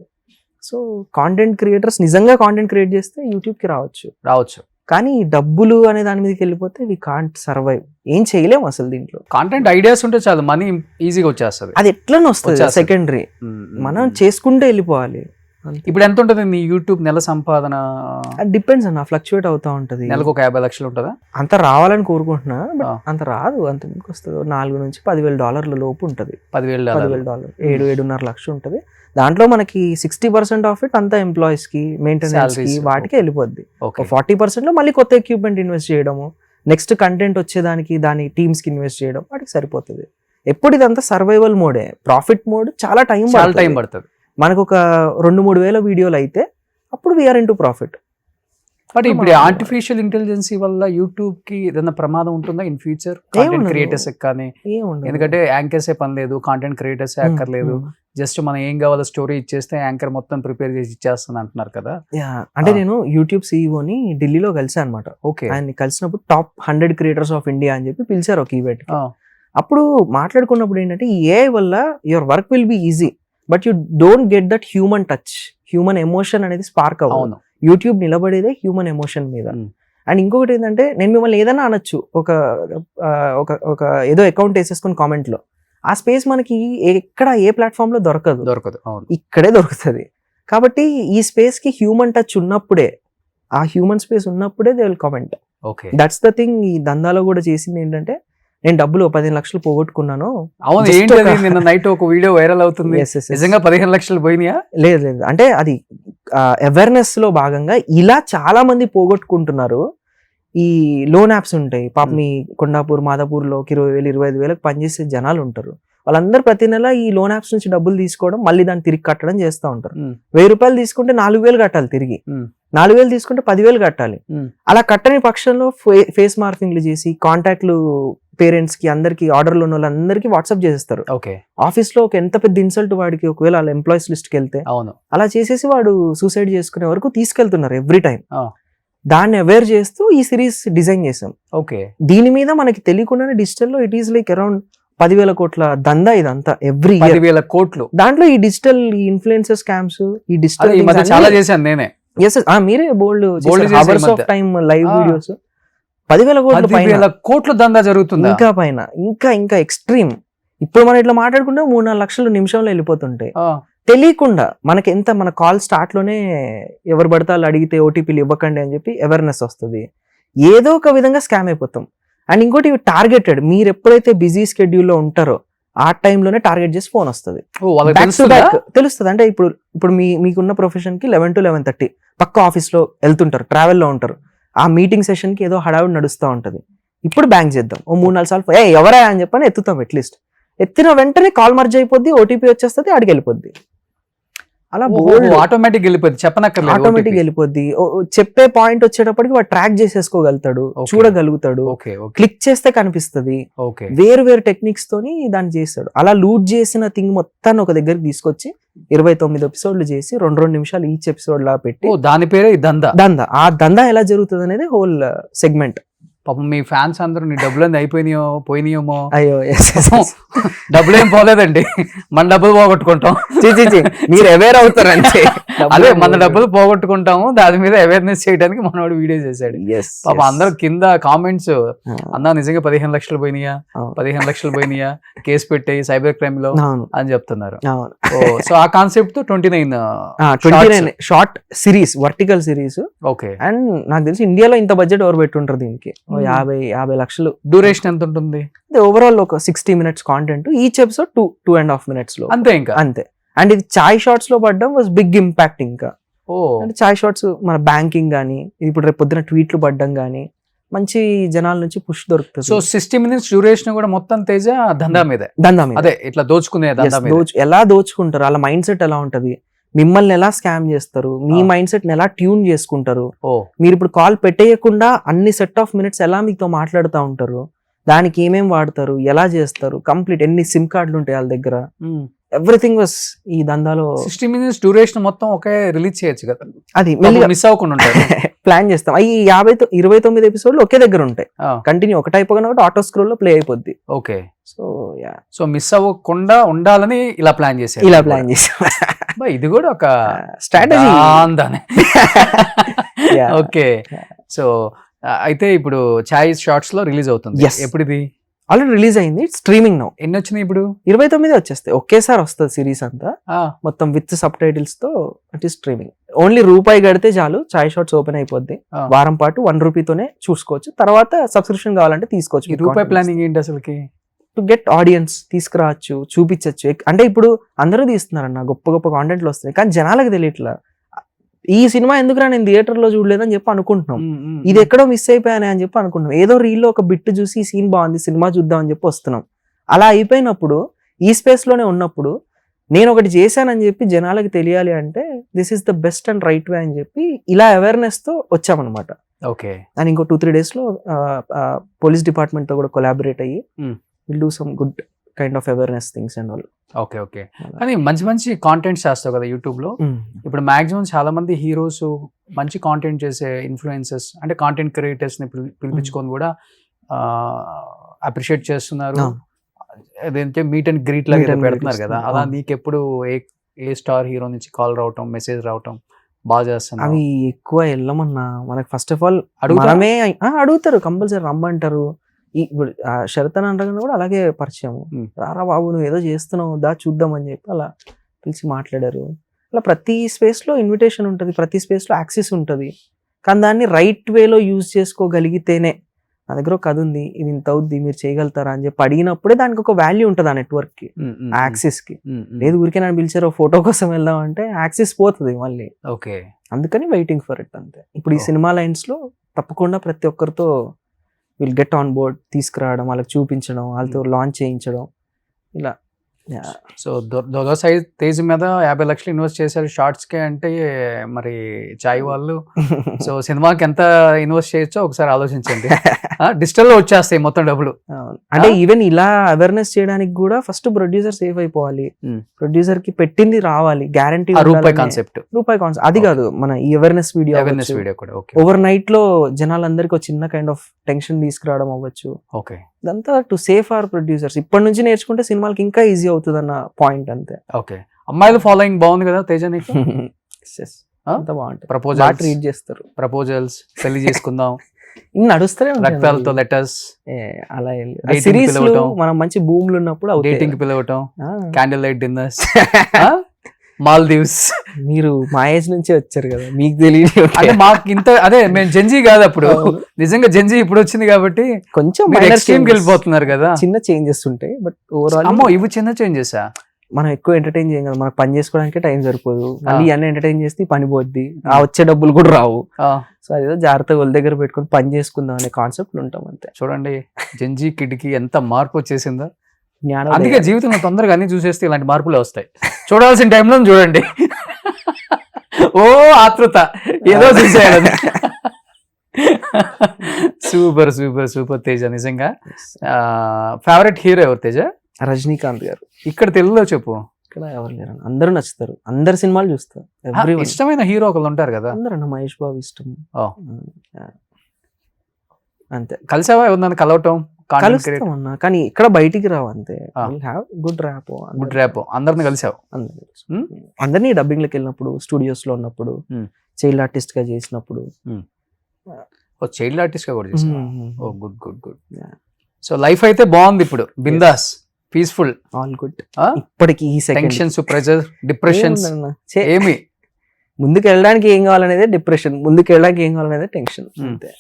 సో కాంటెంట్ క్రియేటర్స్ నిజంగా కాంటెంట్ క్రియేట్ చేస్తే యూట్యూబ్ కి రావచ్చు. కానీ డబ్బులు అనే దాని మీదకి వెళ్ళిపోతే వి కాంట్ సర్వైవ్. ఏం చేయలేము అసలు దీంట్లో. కాంటెంట్ ఐడియాస్ ఉంటే చాలు, మనీ ఈజీగా వచ్చేస్తుంది. అది ఎట్లనే వస్తుంది, వచ్చేస్తది. సెకండరీ. మనం చేసుకుంటూ వెళ్ళిపోవాలి. ఇప్పుడు ఎంత ఉంటుంది నీ యూట్యూబ్ నెల సంపాదన? అది డిపెండ్స్ అన్న, ఫ్లక్చువేట్ అవుతా ఉంటది. నెలకు ఒక 50 లక్షలు ఉంటుందా? అంత రావాలని కోరుకుంటున్నా, బట్ ఆ. అంత రాదు. అంత ఎందుకు వస్తుంది? $4 నుంచి $10,000 లోపు ఉంటది. $10,000 $7.5 లక్షలు ఉంటది. దాంట్లో మనకి 60% ఆఫ్ ఇట్ అంతా ఎంప్లాయీస్ కి, మెయింటెనెన్స్ కి, Salaries. వాటికి వెళ్ళిపోద్ది. ఓకే, 40% లో మళ్ళీ కొత్త ఎక్విప్మెంట్ ఇన్వెస్ట్ చేయడము, నెక్స్ట్ కంటెంట్ వచ్చేదానికి దాని టీమ్స్ కి ఇన్వెస్ట్ చేయడం, వాటికి సరిపోతుంది. ఎప్పుడు ఇదంతా సర్వైవల్ మోడే. ప్రాఫిట్ మోడ్ చాలా టైం పడుతుంది. మనకు ఒక 2-3 వేల వీడియోలు అయితే అప్పుడు we're into profit. But ఇప్పుడు ఆర్టిఫిషియల్ ఇంటెలిజెన్స్ వల్ల యూట్యూబ్ కి ఏదైనా ప్రమాదం ఉంటుందా ఇన్ ఫ్యూచర్? కాంటెంట్ క్రియేటర్స్ కానీ, ఎందుకంటే యాంకర్సే పని లేదు, కాంటెంట్ క్రియేటర్స్ అక్కర్లేదు, జస్ట్ మనం ఏం కావాలో స్టోరీ ఇచ్చేస్తే యాంకర్ మొత్తం ప్రిపేర్ చేసి ఇచ్చేస్తుంది అంటున్నారు కదా. అంటే నేను యూట్యూబ్ సిఇఓని ఢిల్లీలో కలిసాను అనమాట. ఓకే, ఆయన కలిసినప్పుడు టాప్ 100 క్రియేటర్స్ ఆఫ్ ఇండియా అని చెప్పి పిలిచారు ఒక ఈవెంట్. అప్పుడు మాట్లాడుకున్నప్పుడు ఏంటంటే ఈ AI వల్ల your work will be easy, but you don't get that human touch, human emotion అనేది స్పార్క్ అవ్వదు. యూట్యూబ్ నిలబడేదే హ్యూమన్ ఎమోషన్ మీద. అండ్ ఇంకొకటి ఏంటంటే, నేను మిమ్మల్ని ఏదైనా అనొచ్చు, ఒక ఏదో అకౌంట్ వేసేసుకుని కామెంట్ లో, ఆ స్పేస్ మనకి ఎక్కడ ఏ ప్లాట్ఫామ్ లో దొరకదు. ఇక్కడే దొరుకుతుంది. కాబట్టి ఈ స్పేస్ కి హ్యూమన్ టచ్ ఉన్నప్పుడే, ఆ హ్యూమన్ స్పేస్ ఉన్నప్పుడే they will comment. That's the thing. ఈ దందాలో కూడా చేసింది ఏంటంటే, నేను డబ్బులు 15 లక్షలు పోగొట్టుకున్నాను. అవును, ఏంటి నిన్న నైట్ ఒక వీడియో వైరల్ అవుతుంది, నిజంగా 15 లక్షలు పోయినాయా? లేదు, అంటే అది అవేర్నెస్ లో భాగంగా ఇలా చాలా మంది పోగొట్టుకుంటున్నారు. ఈ లోన్ యాప్స్ ఉంటాయి పాప, మీ కొండాపూర్, మాదాపూర్ లో 20,000 25,000 పనిచేసే జనాలు ఉంటారు. వాళ్ళందరూ ప్రతి నెల ఈ లోన్ యాప్స్ నుంచి డబ్బులు తీసుకోవడం, మళ్ళీ దాన్ని తిరిగి కట్టడం చేస్తూ ఉంటారు. 1,000 రూపాయలు తీసుకుంటే 4,000 కట్టాలి తిరిగి, 4,000 తీసుకుంటే 10,000 కట్టాలి. అలా కట్టని పక్షంలో ఫేస్ మార్ఫింగ్లు చేసి కాంటాక్ట్లు పేరెంట్స్ కి, అందరికి, ఆర్డర్లు ఉన్న వాళ్ళందరికీ వాట్సాప్ చేసేస్తారు. ఆఫీస్ లో ఒక ఎంత పెద్ద ఇన్సల్ట్ వాడికి, ఒకవేళ వాళ్ళ ఎంప్లాయీస్ లిస్ట్ కి వెళ్తే అలా చేసేసి వాడు సూసైడ్ చేసుకునే వరకు తీసుకెళ్తున్నారు ఎవ్రీ టైం. దాన్ని అవేర్ చేస్తూ ఈ సిరీస్ డిజైన్ చేసాం. దీని మీద మనకి తెలియకుండానే డిజిటల్ లో ఇట్ ఈస్ లైక్ అరౌండ్ 10,000 కోట్ల దందా ఇదంతా ఎవ్రీ ఇయర్. 10,000 కోట్లు. దాంట్లో ఈ డిజిటల్ ఇన్ఫ్లుయెన్సర్ స్కామ్స్, ఈ డిజిటల్ చాలా చేశాను నేనే. మీరే బోల్డ్ hours of time live videos. 10,000 కోట్ల దందా జరుగుతుంది. ఇంకా పైన ఇంకా ఎక్స్ట్రీమ్. ఇప్పుడు మనం ఇట్లా మాట్లాడుకుంటే 3-4 లక్షలు నిమిషంలో వెళ్ళిపోతుంటాయి. తెలియకుండా మనకి ఎంత, మన కాల్ స్టార్ట్ లోనే ఎవరు పడతాలు అడిగితే ఓటీపీలు ఇవ్వకండి అని చెప్పి అవేర్నెస్ వస్తుంది. ఏదో ఒక విధంగా స్కామ్ అయిపోతాం. అండ్ ఇంకోటి టార్గెటెడ్, మీరు ఎప్పుడైతే బిజీ స్కెడ్యూల్లో ఉంటారో ఆ టైంలోనే టార్గెట్ చేసి ఫోన్ వస్తుంది. తెలుస్తుంది. అంటే ఇప్పుడు మీకున్న ప్రొఫెషన్ కి 11 to 11:30 పక్క ఆఫీస్ లో వెళ్తుంటారు, ట్రావెల్లో ఉంటారు. ఆ మీటింగ్ సెషన్ కి ఏదో హడావుడి నడుస్తూ ఉంటది. ఇప్పుడు బ్యాంక్ చేద్దాం, ఓ 3-4 సార్లు ఎవరా అని చెప్పని ఎత్తుతాం, అట్లీస్ట్ ఎత్తిన వెంటనే కాల్ మర్జ్ అయిపోద్ది, ఓటీపీ వచ్చేస్తుంది, ఆడికి వెళ్ళిపోద్ది. అలా ఆటోమేటిక్ వెళ్ళిపోద్ది, చెప్పనక్కర్లేదు, ఆటోమేటిక్ వెళ్ళిపోద్ది. చెప్పే పాయింట్ వచ్చేటప్పటికి వాడు ట్రాక్ చేసేసుకోగలుగుతాడు, చూడగలుగుతాడు, క్లిక్ చేస్తే కనిపిస్తుంది. వేరు వేరు టెక్నిక్స్ తోని దాన్ని చేస్తాడు. అలా లూట్ చేసిన థింగ్ మొత్తాన్ని ఒక దగ్గరికి తీసుకొచ్చి 29 ఎపిసోడ్లు చేసి 2 నిమిషాలు ఈచ్ ఎపిసోడ్ లా పెట్టి, దాని పేరే దందా. ఆ దందా ఎలా జరుగుతుంది అనేది హోల్ సెగ్మెంట్. పాపం మీ ఫ్యాన్స్ అందరూ నీ డబ్బులు పోయినాయేమో. అయ్యో డబ్బులు ఏం పోలేదండి, మన డబ్బులు పోగొట్టుకుంటాం. మీరు అవేర్ అవుతారు అంతే. అదే మన డబ్బులు పోగొట్టుకుంటాము, దాని మీద అవేర్నెస్ చేయడానికి మనోడు వీడియో చేశాడు. పాపం అందరూ కింద కామెంట్స్, అన్నా నిజంగా 15 లక్షలు పోయినాయా, 15 లక్షలు పోయినాయా, కేసు పెట్టాయి సైబర్ క్రైమ్ లో అని చెప్తున్నారు. సో ఆ concept 29 short series, vertical series. Okay. And నాకు తెలిసి ఇండియాలో ఇంత బడ్జెట్ ఎవరు పెట్టుంటారు దీనికి, 50 లక్షలు. డ్యూరేషన్ ఎంత ఉంటుంది? ఓవరాల్ ఒక 60 minutes content, each episode 2.5 minutes లో, అంతే. ఇంకా అంతే. అండ్ ఇది చాయ్ షార్ట్స్ లో పడడం వాజ్ బిగ్ ఇంపాక్ట్. ఇంకా అంటే చాయ్ షార్ట్స్ మన బ్యాంకింగ్ గానీ, ఇప్పుడు రేపు పొద్దున ట్వీట్లు పడ్డం గానీ మంచి జనాల నుంచి పుష్ దొరుకుతుంది. సో 60 మినిట్స్ డ్యూరేషన్ కూడా మొత్తం తేజ దందా మీద, అదే ఇట్లా దోచుకునే ఎలా దోచుకుంటారు, అలా మైండ్ సెట్ ఎలా ఉంటది, మిమ్మల్ని ఎలా స్కామ్ చేస్తారు, మీ మైండ్ సెట్ ని ఎలా ట్యూన్ చేసుకుంటారు, మీరు ఇప్పుడు కాల్ పెట్టేయకుండా అన్ని సెట్ ఆఫ్ మినిట్స్ ఎలా మీతో మాట్లాడుతూ ఉంటారు, దానికి ఏమేం వాడతారు, ఎలా చేస్తారు, కంప్లీట్ ఎన్ని సిమ్ కార్డులు ఉంటాయి వాళ్ళ దగ్గర, ఎవ్రీథింగ్ వాస్ ఈ దందాలో. 60 మినిట్స్ డ్యూరేషన్ మొత్తం ఒకే రిలీజ్ చేయొచ్చు కదా, అది మిస్ అవ్వకుండా ఉంటాయి. ప్లాన్ చేస్తాం. ఈ 29 ఎపిసోడ్లు ఒకే దగ్గర ఉంటాయి, కంటిన్యూ ఒకటి అయిపోయినా ఒకటి ఆటో స్క్రోల్ లో ప్లే అయిపోద్ది. ఓకే. సో మిస్ అవ్వకుండా ఉండాలని ఇలా ప్లాన్ చేసాం. ఇది కూడా ఒక స్ట్రాటజీ. ఓకే. సో అయితే ఇప్పుడు చాయ్ షార్ట్స్ లో రిలీజ్ అవుతుంది. ఎప్పుడు ఇది? ఆల్రెడీ రిలీజ్ అయింది, స్ట్రీమింగ్ నౌ. ఎన్ని వచ్చినాయి ఇప్పుడు? 29 వచ్చేస్తాయి, ఒకేసారి వస్తుంది సిరీస్ అంతా మొత్తం విత్ సబ్ టైటిల్స్ తో. It is streaming. ఓన్లీ రూపాయి కడితే చాలు, చాయ్ షార్ట్స్ ఓపెన్ అయిపోద్ది. వారం పాటు ₹1 చూసుకోవచ్చు, తర్వాత సబ్స్క్రిప్షన్ కావాలంటే తీసుకోవచ్చు. రూపాయి ప్లానింగ్ ఏంటి అసలుకి? టు గెట్ ఆడియన్స్ తీసుకురావచ్చు, చూపించచ్చు. అంటే ఇప్పుడు అందరూ తీస్తున్నారన్న, గొప్ప గొప్ప కాంటెంట్లు వస్తున్నాయి, కానీ జనాలకు తెలియట్లా. ఈ సినిమా ఎందుకురా నేను థియేటర్లో చూడలేదని చెప్పి అనుకుంటున్నాం, ఇది ఎక్కడో మిస్ అయిపోయానే అని చెప్పి అనుకుంటున్నాం. ఏదో రీల్లో ఒక బిట్ చూసి ఈ సీన్ బాగుంది, సినిమా చూద్దాం అని చెప్పి వస్తున్నాం. అలా అయిపోయినప్పుడు, ఈ స్పేస్ లోనే ఉన్నప్పుడు నేను ఒకటి చేశానని చెప్పి జనాలకు తెలియాలి అంటే this is the best and right way అని చెప్పి ఇలా అవేర్నెస్ తో వచ్చామన్నమాట. ఓకే. అండ్ ఇంకో 2-3 days లో పోలీస్ డిపార్ట్మెంట్ తో కూడా కొలాబరేట్ అయ్యి will do some good kind of awareness things and all. Okay. Okay. కానీ మంచి మంచి కాంటెంట్ చేస్తావు కదా యూట్యూబ్ లో. ఇప్పుడు మాక్సిమం చాలా మంది హీరోస్ మంచి కాంటెంట్ చేసే ఇన్ఫ్లుయెన్సర్స్, అంటే కాంటెంట్ క్రియేటర్స్ ని పిలిపించుకొని కూడా అప్రిషియేట్ చేస్తున్నారు. అదేంటే మీట్ అండ్ గ్రీట్ లాగా పెడుతున్నారు కదా. అలా నీకెప్పుడు ఏ స్టార్ హీరో నుంచి కాల్ రావటం, మెసేజ్ రావటం బాగా చేస్తున్నారు? అవి ఎక్కువ వెళ్ళమన్నా, మనకి ఫస్ట్ ఆఫ్ ఆల్ మనమే అడుగుతారు, కంపల్సరీ రమ్మంటారు. ఇప్పుడు శరతన్ అంటారు కూడా అలాగే పరిచయం, రారా బాబు నువ్వు ఏదో చేస్తున్నావు దా చూద్దాం అని చెప్పి అలా పిలిచి మాట్లాడారు. అలా ప్రతి స్పేస్ లో ఇన్విటేషన్ ఉంటుంది, ప్రతి స్పేస్ లో యాక్సెస్ ఉంటుంది. కానీ దాన్ని రైట్ వేలో యూజ్ చేసుకోగలిగితేనే, నా దగ్గర ఒక కథ ఉంది, ఇది ఇంత అవుద్ది, మీరు చేయగలుగుతారా అని చెప్పి అడిగినప్పుడే దానికి ఒక వాల్యూ ఉంటుంది ఆ నెట్వర్క్ కి, యాక్సెస్ కి. లేదు ఊరికే నన్ను పిలిచారు ఫోటో కోసం వెళ్దాం అంటే యాక్సెస్ పోతుంది మళ్ళీ. ఓకే. అందుకని వెయిటింగ్ ఫర్ ఇట్ అంతే. ఇప్పుడు ఈ సినిమా లైన్స్ లో తప్పకుండా ప్రతి ఒక్కరితో విల్ గెట్ ఆన్ బోర్డ్, తీసుకురావడం, వాళ్ళకి చూపించడం, వాళ్ళతో లాంచ్ చేయించడం ఇలా. సో దొంగ సైజ్ తేజ్ మీద 50 లక్షలు ఇన్వెస్ట్ చేశారు షార్ట్స్ కి అంటే, మరి చాయ్ వాళ్ళు సో సినిమాకి ఎంత ఇన్వెస్ట్ చేయొచ్చో ఒకసారి ఆలోచించండి. డిజిటల్ లో వచ్చేస్తాయి మొత్తం డబ్బులు. అంటే ఈవెన్ ఇలా అవేర్నెస్ చేయడానికి కూడా ఫస్ట్ ప్రొడ్యూసర్ సేఫ్ అయిపోవాలి, ప్రొడ్యూసర్ కి పెట్టింది రావాలి, గ్యారంటీ. రూపాయి కాన్సెప్ట్ అది కాదు, మన ఈ అవేర్నెస్ వీడియో కూడా ఓవర్ నైట్ లో జనాలందరికి ఒక చిన్న కైండ్ ఆఫ్ టెన్షన్ తీసుకురావడం అవ్వచ్చు. ఓకే. ఇదంతా టు సేఫ్ అవర్ ప్రొడ్యూసర్స్. ఇప్పటి నుంచి నేర్చుకుంటే సినిమాలకి ఇంకా ఈజీ అవుతుంది అన్న పాయింట్ అంతే. ఓకే. అమ్మాయిల ఫాలోయింగ్ బాగుంది కదా తేజ నీకు? అంత బాగుంటుంది. ప్రపోజల్స్ ట్రీట్ చేస్తారు, ప్రపోజల్స్, పెళ్లి చేసుకుందాం నడుస్తూనే రక్తాలతో లెటర్స్, అలా సిరీస్ మనం మంచి భూములు ఉన్నప్పుడు డేటింగ్ పిలవటం, క్యాండిల్ లైట్ డిన్నర్స్, మాల్దీవ్స్. మీరు మా ఏజ్ నుంచే వచ్చారు కదా, మీకు తెలియదు. అంటే మాకు ఇంత అదే మేము జెన్జీ కాదు అప్పుడు, నిజంగా జెన్జీ ఇప్పుడు వచ్చింది కాబట్టి కొంచెం ఎక్స్ట్రీమ్ వెళ్ళిపోతున్నారు కదా. చిన్న చేంజెస్ ఉంటాయి బట్ ఓవరాల్ అమ్మో ఇవి చిన్న చేంజెస్. మనం ఎక్కువ ఎంటర్టైన్ చేయం కదా, మనకు పని చేసుకోవడానికి టైం సరిపోదు, మళ్ళీ అన్ని ఎంటర్టైన్ చేస్తే ఈ పని పోద్ది, ఆ వచ్చే డబ్బులు కూడా రావు. సో అదేదో జాగ్రత్తగా వాళ్ళ దగ్గర పెట్టుకొని పని చేసుకుందాం అనే కాన్సెప్ట్ ఉంటాం అంతే. చూడండి జంజీ కిడ్కి ఎంత మార్పు వచ్చేసిందో. జ్ఞానం అందుకే జీవితంలో తొందరగా అన్ని చూసేస్తే ఇలాంటి మార్పులే వస్తాయి. చూడాల్సిన టైంలో చూడండి. ఓ ఆతృత ఏదో చూసేయాలని. Super super super Teja. నిజంగా ఫేవరెట్ హీరో ఎవరు తేజ? రజనీకాంత్ గారు. ఇక్కడ తెలుగులో చెప్పు. ఇక్కడ ఎవరు లేరు, అందరూ నచ్చుతారు, అందరు సినిమాలు చూస్తారు. ఇష్టమైన హీరో ఒకళ్ళు ఉంటారు కదా? అందరూ మహేష్ బాబు ఇష్టం. అంతే. కలిసావా ఎవరినైనా కలవటం? కలుస్తాం అన్న, కానీ ఇక్కడ బయటికి రావు అంతే. Good wrap. Good wrap. అందరిని కలిసావు? అందరినీ డబ్బింగ్ లకి వెళ్ళినప్పుడు, స్టూడియోస్ లో ఉన్నప్పుడు, చైల్డ్ ఆర్టిస్ట్ గా చేసినప్పుడు. చైల్డ్ ఆర్టిస్ట్ గా కూడా చేసావు? Oh good good good. So life అయితే బాగుంది ఇప్పుడు, బిందాస్, పీస్ఫుల్, ఆల్ గుడ్. ఇప్పటికి ఈ టెన్షన్స్, ప్రెజర్, డిప్రెషన్స్ ఏమి? ముందుకు వెళ్ళడానికి ఏం కావాలనేదే డిప్రెషన్, ముందుకు వెళ్ళడానికి ఏం కావాలనేదే టెన్షన్. అంతే.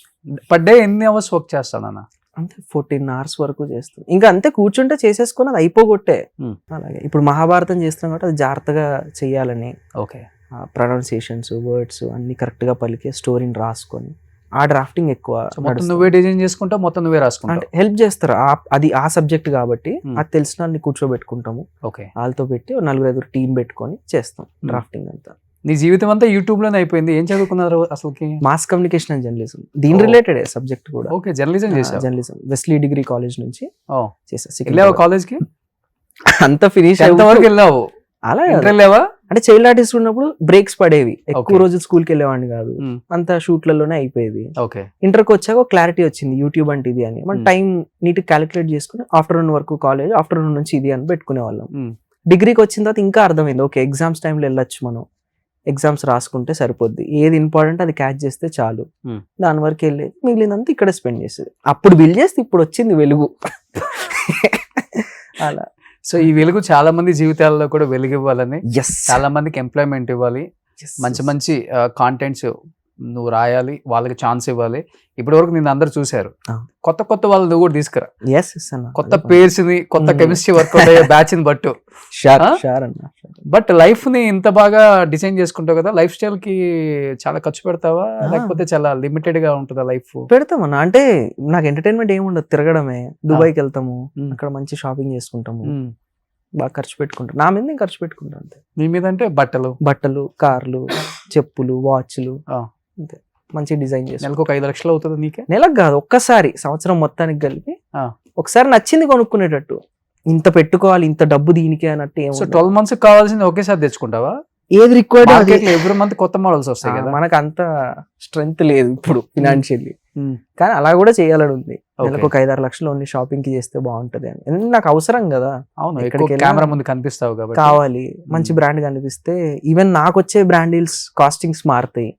పర్ డే ఎన్ని అవర్స్ వర్క్ చేస్తానన్న? అంతే 14 hours వరకు చేస్తాం. ఇంకా అంతే కూర్చుంటే చేసేసుకొని అది అయిపోగొట్టే. అలాగే ఇప్పుడు మహాభారతం చేస్తున్నాం కాబట్టి అది జాగ్రత్తగా చెయ్యాలని, ఓకే, ప్రొనౌన్సియేషన్స్, వర్డ్స్ అన్ని కరెక్ట్ గా పలికే స్టోరీని రాసుకొని ఆ డ్రాఫ్టింగ్ ఎక్కువ. మొత్తం నువ్వే డిజైన్ చేసుకుంటావు, మొత్తం నువ్వే రాసుకుంటావు? అంటే హెల్ప్ చేస్తారు, అది ఆ సబ్జెక్ట్ కాబట్టి అది తెలిసిన వాళ్ళని కూర్చోబెట్టుకుంటాము. ఓకే. వాళ్ళతో పెట్టి 4-5 టీం పెట్టుకొని చేస్తాం డ్రాఫ్టింగ్ అంతా. నీ జీవితం అంతా యూట్యూబ్ లోనే అయిపోయింది. ఏం చదువుకున్నారు అసలుకి? మాస్ కమ్యూనికేషన్ అండ్ జర్నలిజం, దీని రిలేటెడ్ సబ్జెక్ట్ కూడా. ఓకే, జర్నలిజం చేసావు? జర్నలిజం వెస్లీ డిగ్రీ కాలేజ్ నుంచి చేసా. వెళ్ళావా కాలేజ్ కి? అంత ఫినిష్ వరకు వెళ్ళావు? అలా వెళ్ళావా? అంటే చైల్డ్ ఆర్టిస్ట్ ఉన్నప్పుడు బ్రేక్స్ పడేవి, ఎక్కువ రోజులు స్కూల్కి వెళ్ళేవాడిని కాదు, అంత షూట్లలోనే అయిపోయేది. ఇంటర్కి వచ్చాక క్లారిటీ వచ్చింది యూట్యూబ్ అంటే ఇది అని. మన టైం నీట్ క్యాలిక్యులేట్ చేసుకుని ఆఫ్టర్నూన్ వరకు కాలేజ్, ఆఫ్టర్నూన్ నుంచి ఇది అని పెట్టుకునే వాళ్ళం. డిగ్రీకి వచ్చిన తర్వాత ఇంకా అర్థమైంది, ఓకే ఎగ్జామ్స్ టైంలో వెళ్ళొచ్చు, మనం ఎగ్జామ్స్ రాసుకుంటే సరిపోద్ది, ఏది ఇంపార్టెంట్ అది క్యాచ్ చేస్తే చాలు, దాని వరకు వెళ్ళేది, మిగిలినంతా ఇక్కడ స్పెండ్ చేసేది. అప్పుడు బిల్ చేస్తే ఇప్పుడు వచ్చింది వెలుగు. అలా. సో ఈ వెలుగు చాలా మంది జీవితాల్లో కూడా వెలుగు ఇవ్వాలని, చాలా మందికి ఎంప్లాయ్మెంట్ ఇవ్వాలి, మంచి మంచి కాంటెంట్స్ నువ్వు రాయాలి, వాళ్ళకి ఛాన్స్ ఇవ్వాలి. ఇప్పటి వరకు నేను అందరు చూశారు, కొత్త కొత్త వాళ్ళు నువ్వు కూడా తీసుకురా. కొత్త పేర్స్ ని, కొత్త కెమిస్ట్రీ వర్కౌట్ అయ్యే బ్యాచ్ ని బట్టు. బట్ లైఫ్ ని ఇంత బాగా డిజైన్ చేసుకుంటావు కదా, లైఫ్ స్టైల్ కి చాలా ఖర్చు పెడతావా, లేకపోతే చాలా లిమిటెడ్ గా ఉంటుందా లైఫ్? పెడతామన్నా. అంటే నాకు ఎంటర్టైన్మెంట్ ఏముండదు, తిరగడమే. దుబాయ్కి వెళ్తాము, అక్కడ మంచి షాపింగ్ చేసుకుంటాము, బాగా ఖర్చు పెట్టుకుంటాం. నా మీద నేను ఖర్చు పెట్టుకుంటాను అంతే. నీ మీద అంటే బట్టలు, కార్లు, చెప్పులు, వాచ్లు, అంతే. మంచి డిజైన్ చేసి నెలకు 5 లక్షలు అవుతుంది నీకే? నెలకు కాదు, ఒక్కసారి సంవత్సరం మొత్తానికి కలిపి ఒకసారి నచ్చింది కొనుక్కునేటట్టు. ఇంత పెట్టుకోవాలి, ఇంత డబ్బు దీనికి అన్నట్టు. 12 months కావాల్సింది ఒకేసారి తెచ్చుకుంటావా? ఏది రిక్వైర్డ్ ఎవ్రీ మంత్ కొత్త మోడల్స్ వస్తాయి కదా. మనకు అంత స్ట్రెంగ్త్ లేదు ఇప్పుడు ఫినాన్షియల్లీ, కానీ అలా కూడా చేయాలని ఉంది. నెలకు 5-6 లక్షలు ఓన్లీ షాపింగ్ కి చేస్తే బాగుంటది అని. ఎందుకంటే నాకు అవసరం కదా. అవును, కెమెరా ముందు కనిపిస్తావు కాబట్టి కావాలి, మంచి బ్రాండ్ కనిపిస్తే ఈవెన్ నాకు వచ్చే బ్రాండ్ డీల్స్ కాస్టింగ్స్ మారుతాయి,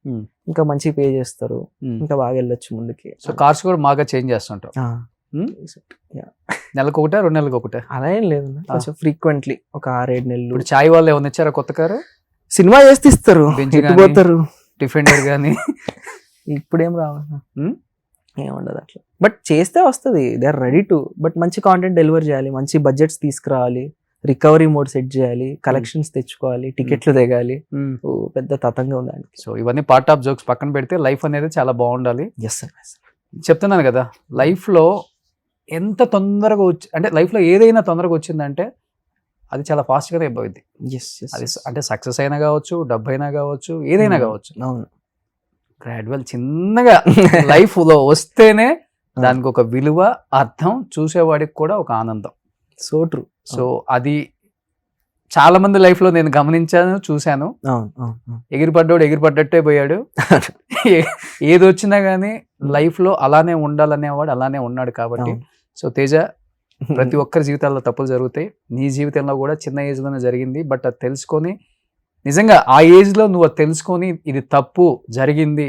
ఇంకా మంచి పే చేస్తారు, ఇంకా బాగా వెళ్ళొచ్చు ముందుకి. సో కార్స్ కూడా బాగా చేంజ్ చేస్తుంటావు? నెలకు 1, 2 నెలలకు 1? అలా ఏం లేదు, కొంచెం ఫ్రీక్వెంట్లీ ఒక 6-7 నెలలు. ఇప్పుడు చాయ్ వాళ్ళు ఏమైనా ఇచ్చారా కొత్త కారు? సినిమా చేస్తే ఇస్తారు, పోతారు. డిఫెండర్ గానీ ఇప్పుడేం రావాలి, ఏముండదు అట్లా. బట్ చేస్తే వస్తుంది, they are ready to. But మంచి కాంటెంట్ డెలివర్ చేయాలి, మంచి బడ్జెట్స్ తీసుకురావాలి, రికవరీ మోడ్ సెట్ చేయాలి, కలెక్షన్స్ తెచ్చుకోవాలి, టికెట్లు దిగాలి, పెద్ద తతంగా ఉందండి. సో ఇవన్నీ పార్ట్ ఆఫ్ జోక్స్ పక్కన పెడితే లైఫ్ అనేది చాలా బాగుండాలి. ఎస్ సార్, చెప్తున్నాను కదా, లైఫ్ లో ఎంత తొందరగా అంటే లైఫ్ లో ఏదైనా తొందరగా వచ్చిందంటే అది చాలా ఫాస్ట్ గానే అయిపోయింది. అది అంటే సక్సెస్ అయినా కావచ్చు, డబ్బు అయినా కావచ్చు, ఏదైనా కావచ్చు. అవును, గ్రాడ్యువల్ చిన్నగా లైఫ్ లో వస్తేనే దానికి ఒక విలువ, అర్థం, చూసేవాడికి కూడా ఒక ఆనందం. So true. సో అది చాలా మంది లైఫ్ లో నేను గమనించాను, చూశాను. ఎగిరిపడ్డట్టే పోయాడు. ఏది వచ్చినా గానీ లైఫ్ లో అలానే ఉండాలనేవాడు అలానే ఉన్నాడు. కాబట్టి సో తేజ, ప్రతి ఒక్కరి జీవితాల్లో తప్పులు జరుగుతాయి, నీ జీవితంలో కూడా చిన్న ఏజ్ లోనే జరిగింది. బట్ అది తెలుసుకొని, నిజంగా ఆ ఏజ్ లో నువ్వు అది తెలుసుకొని, ఇది తప్పు జరిగింది,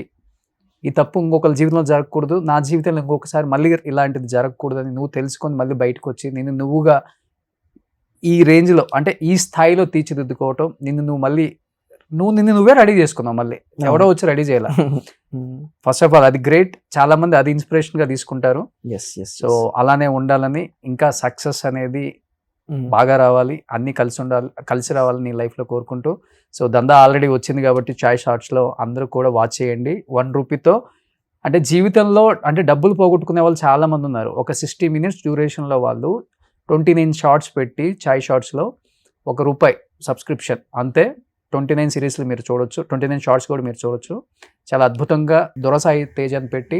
ఈ తప్పు ఇంకొకరి జీవితంలో జరగకూడదు, నా జీవితంలో ఇంకొకసారి మళ్ళీ ఇలాంటిది జరగకూడదు అని నువ్వు తెలుసుకొని మళ్ళీ బయటకు వచ్చి నువ్వుగా ఈ రేంజ్ లో, అంటే ఈ స్థాయిలో తీర్చిదిద్దుకోవటం, నిన్ను నువ్వే రెడీ చేసుకున్నావు. మళ్ళీ ఎవడో వచ్చి రెడీ చేయాల. ఫస్ట్ ఆఫ్ ఆల్ అది గ్రేట్. చాలా మంది అది ఇన్స్పిరేషన్ గా తీసుకుంటారు. సో అలానే ఉండాలని, ఇంకా సక్సెస్ అనేది బాగా రావాలి, అన్ని కలిసి రావాలి నీ లైఫ్లో కోరుకుంటూ. సో దందా ఆల్రెడీ వచ్చింది కాబట్టి చాయ్ షార్ట్స్లో అందరూ కూడా వాచ్ చేయండి. 1 రూపీతో అంటే జీవితంలో అంటే డబ్బులు పోగొట్టుకునే వాళ్ళు చాలా మంది ఉన్నారు. ఒక 60 minutes డ్యూరేషన్లో వాళ్ళు 29 షార్ట్స్ పెట్టి చాయ్ షార్ట్స్లో ₹1 సబ్స్క్రిప్షన్ అంతే. 29 సిరీస్లు మీరు చూడొచ్చు, 29 షార్ట్స్ కూడా మీరు చూడొచ్చు. చాలా అద్భుతంగా దొరసాయి తేజ్ అని పెట్టి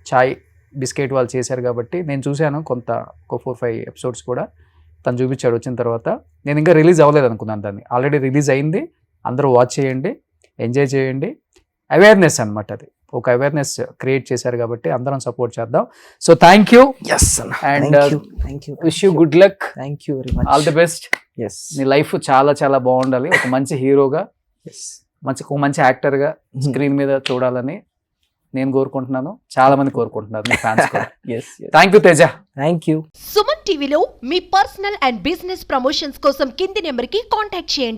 చాయ్ బిస్కెట్ వాళ్ళు చేశారు కాబట్టి నేను చూశాను ఒక 4-5 ఎపిసోడ్స్ కూడా తను చూపించాడు వచ్చిన తర్వాత. నేను ఇంకా రిలీజ్ అవ్వలేదు అనుకున్నాను, దాన్ని ఆల్రెడీ రిలీజ్ అయింది. అందరూ వాచ్ చేయండి, ఎంజాయ్ చేయండి. అవేర్నెస్ అనమాట, అది ఒక అవేర్నెస్ క్రియేట్ చేశారు కాబట్టి అందరం సపోర్ట్ చేద్దాం. So thank you and wish you good luck, thank you very much, all the best. నీ లైఫ్ చాలా చాలా బాగుండాలి, ఒక మంచి హీరోగా, మంచి యాక్టర్గా స్క్రీన్ మీద చూడాలని నేను కోరుకుంటున్నాను, చాలా మంది కోరుకుంటున్నారు మీ ఫ్యాన్స్ కూడా. Thank you Teja. Thank you. Suman టీవీలో మీ పర్సనల్ అండ్ బిజినెస్ ప్రమోషన్స్ కోసం కింది నెంబర్కి కాంటాక్ట్ చేయండి.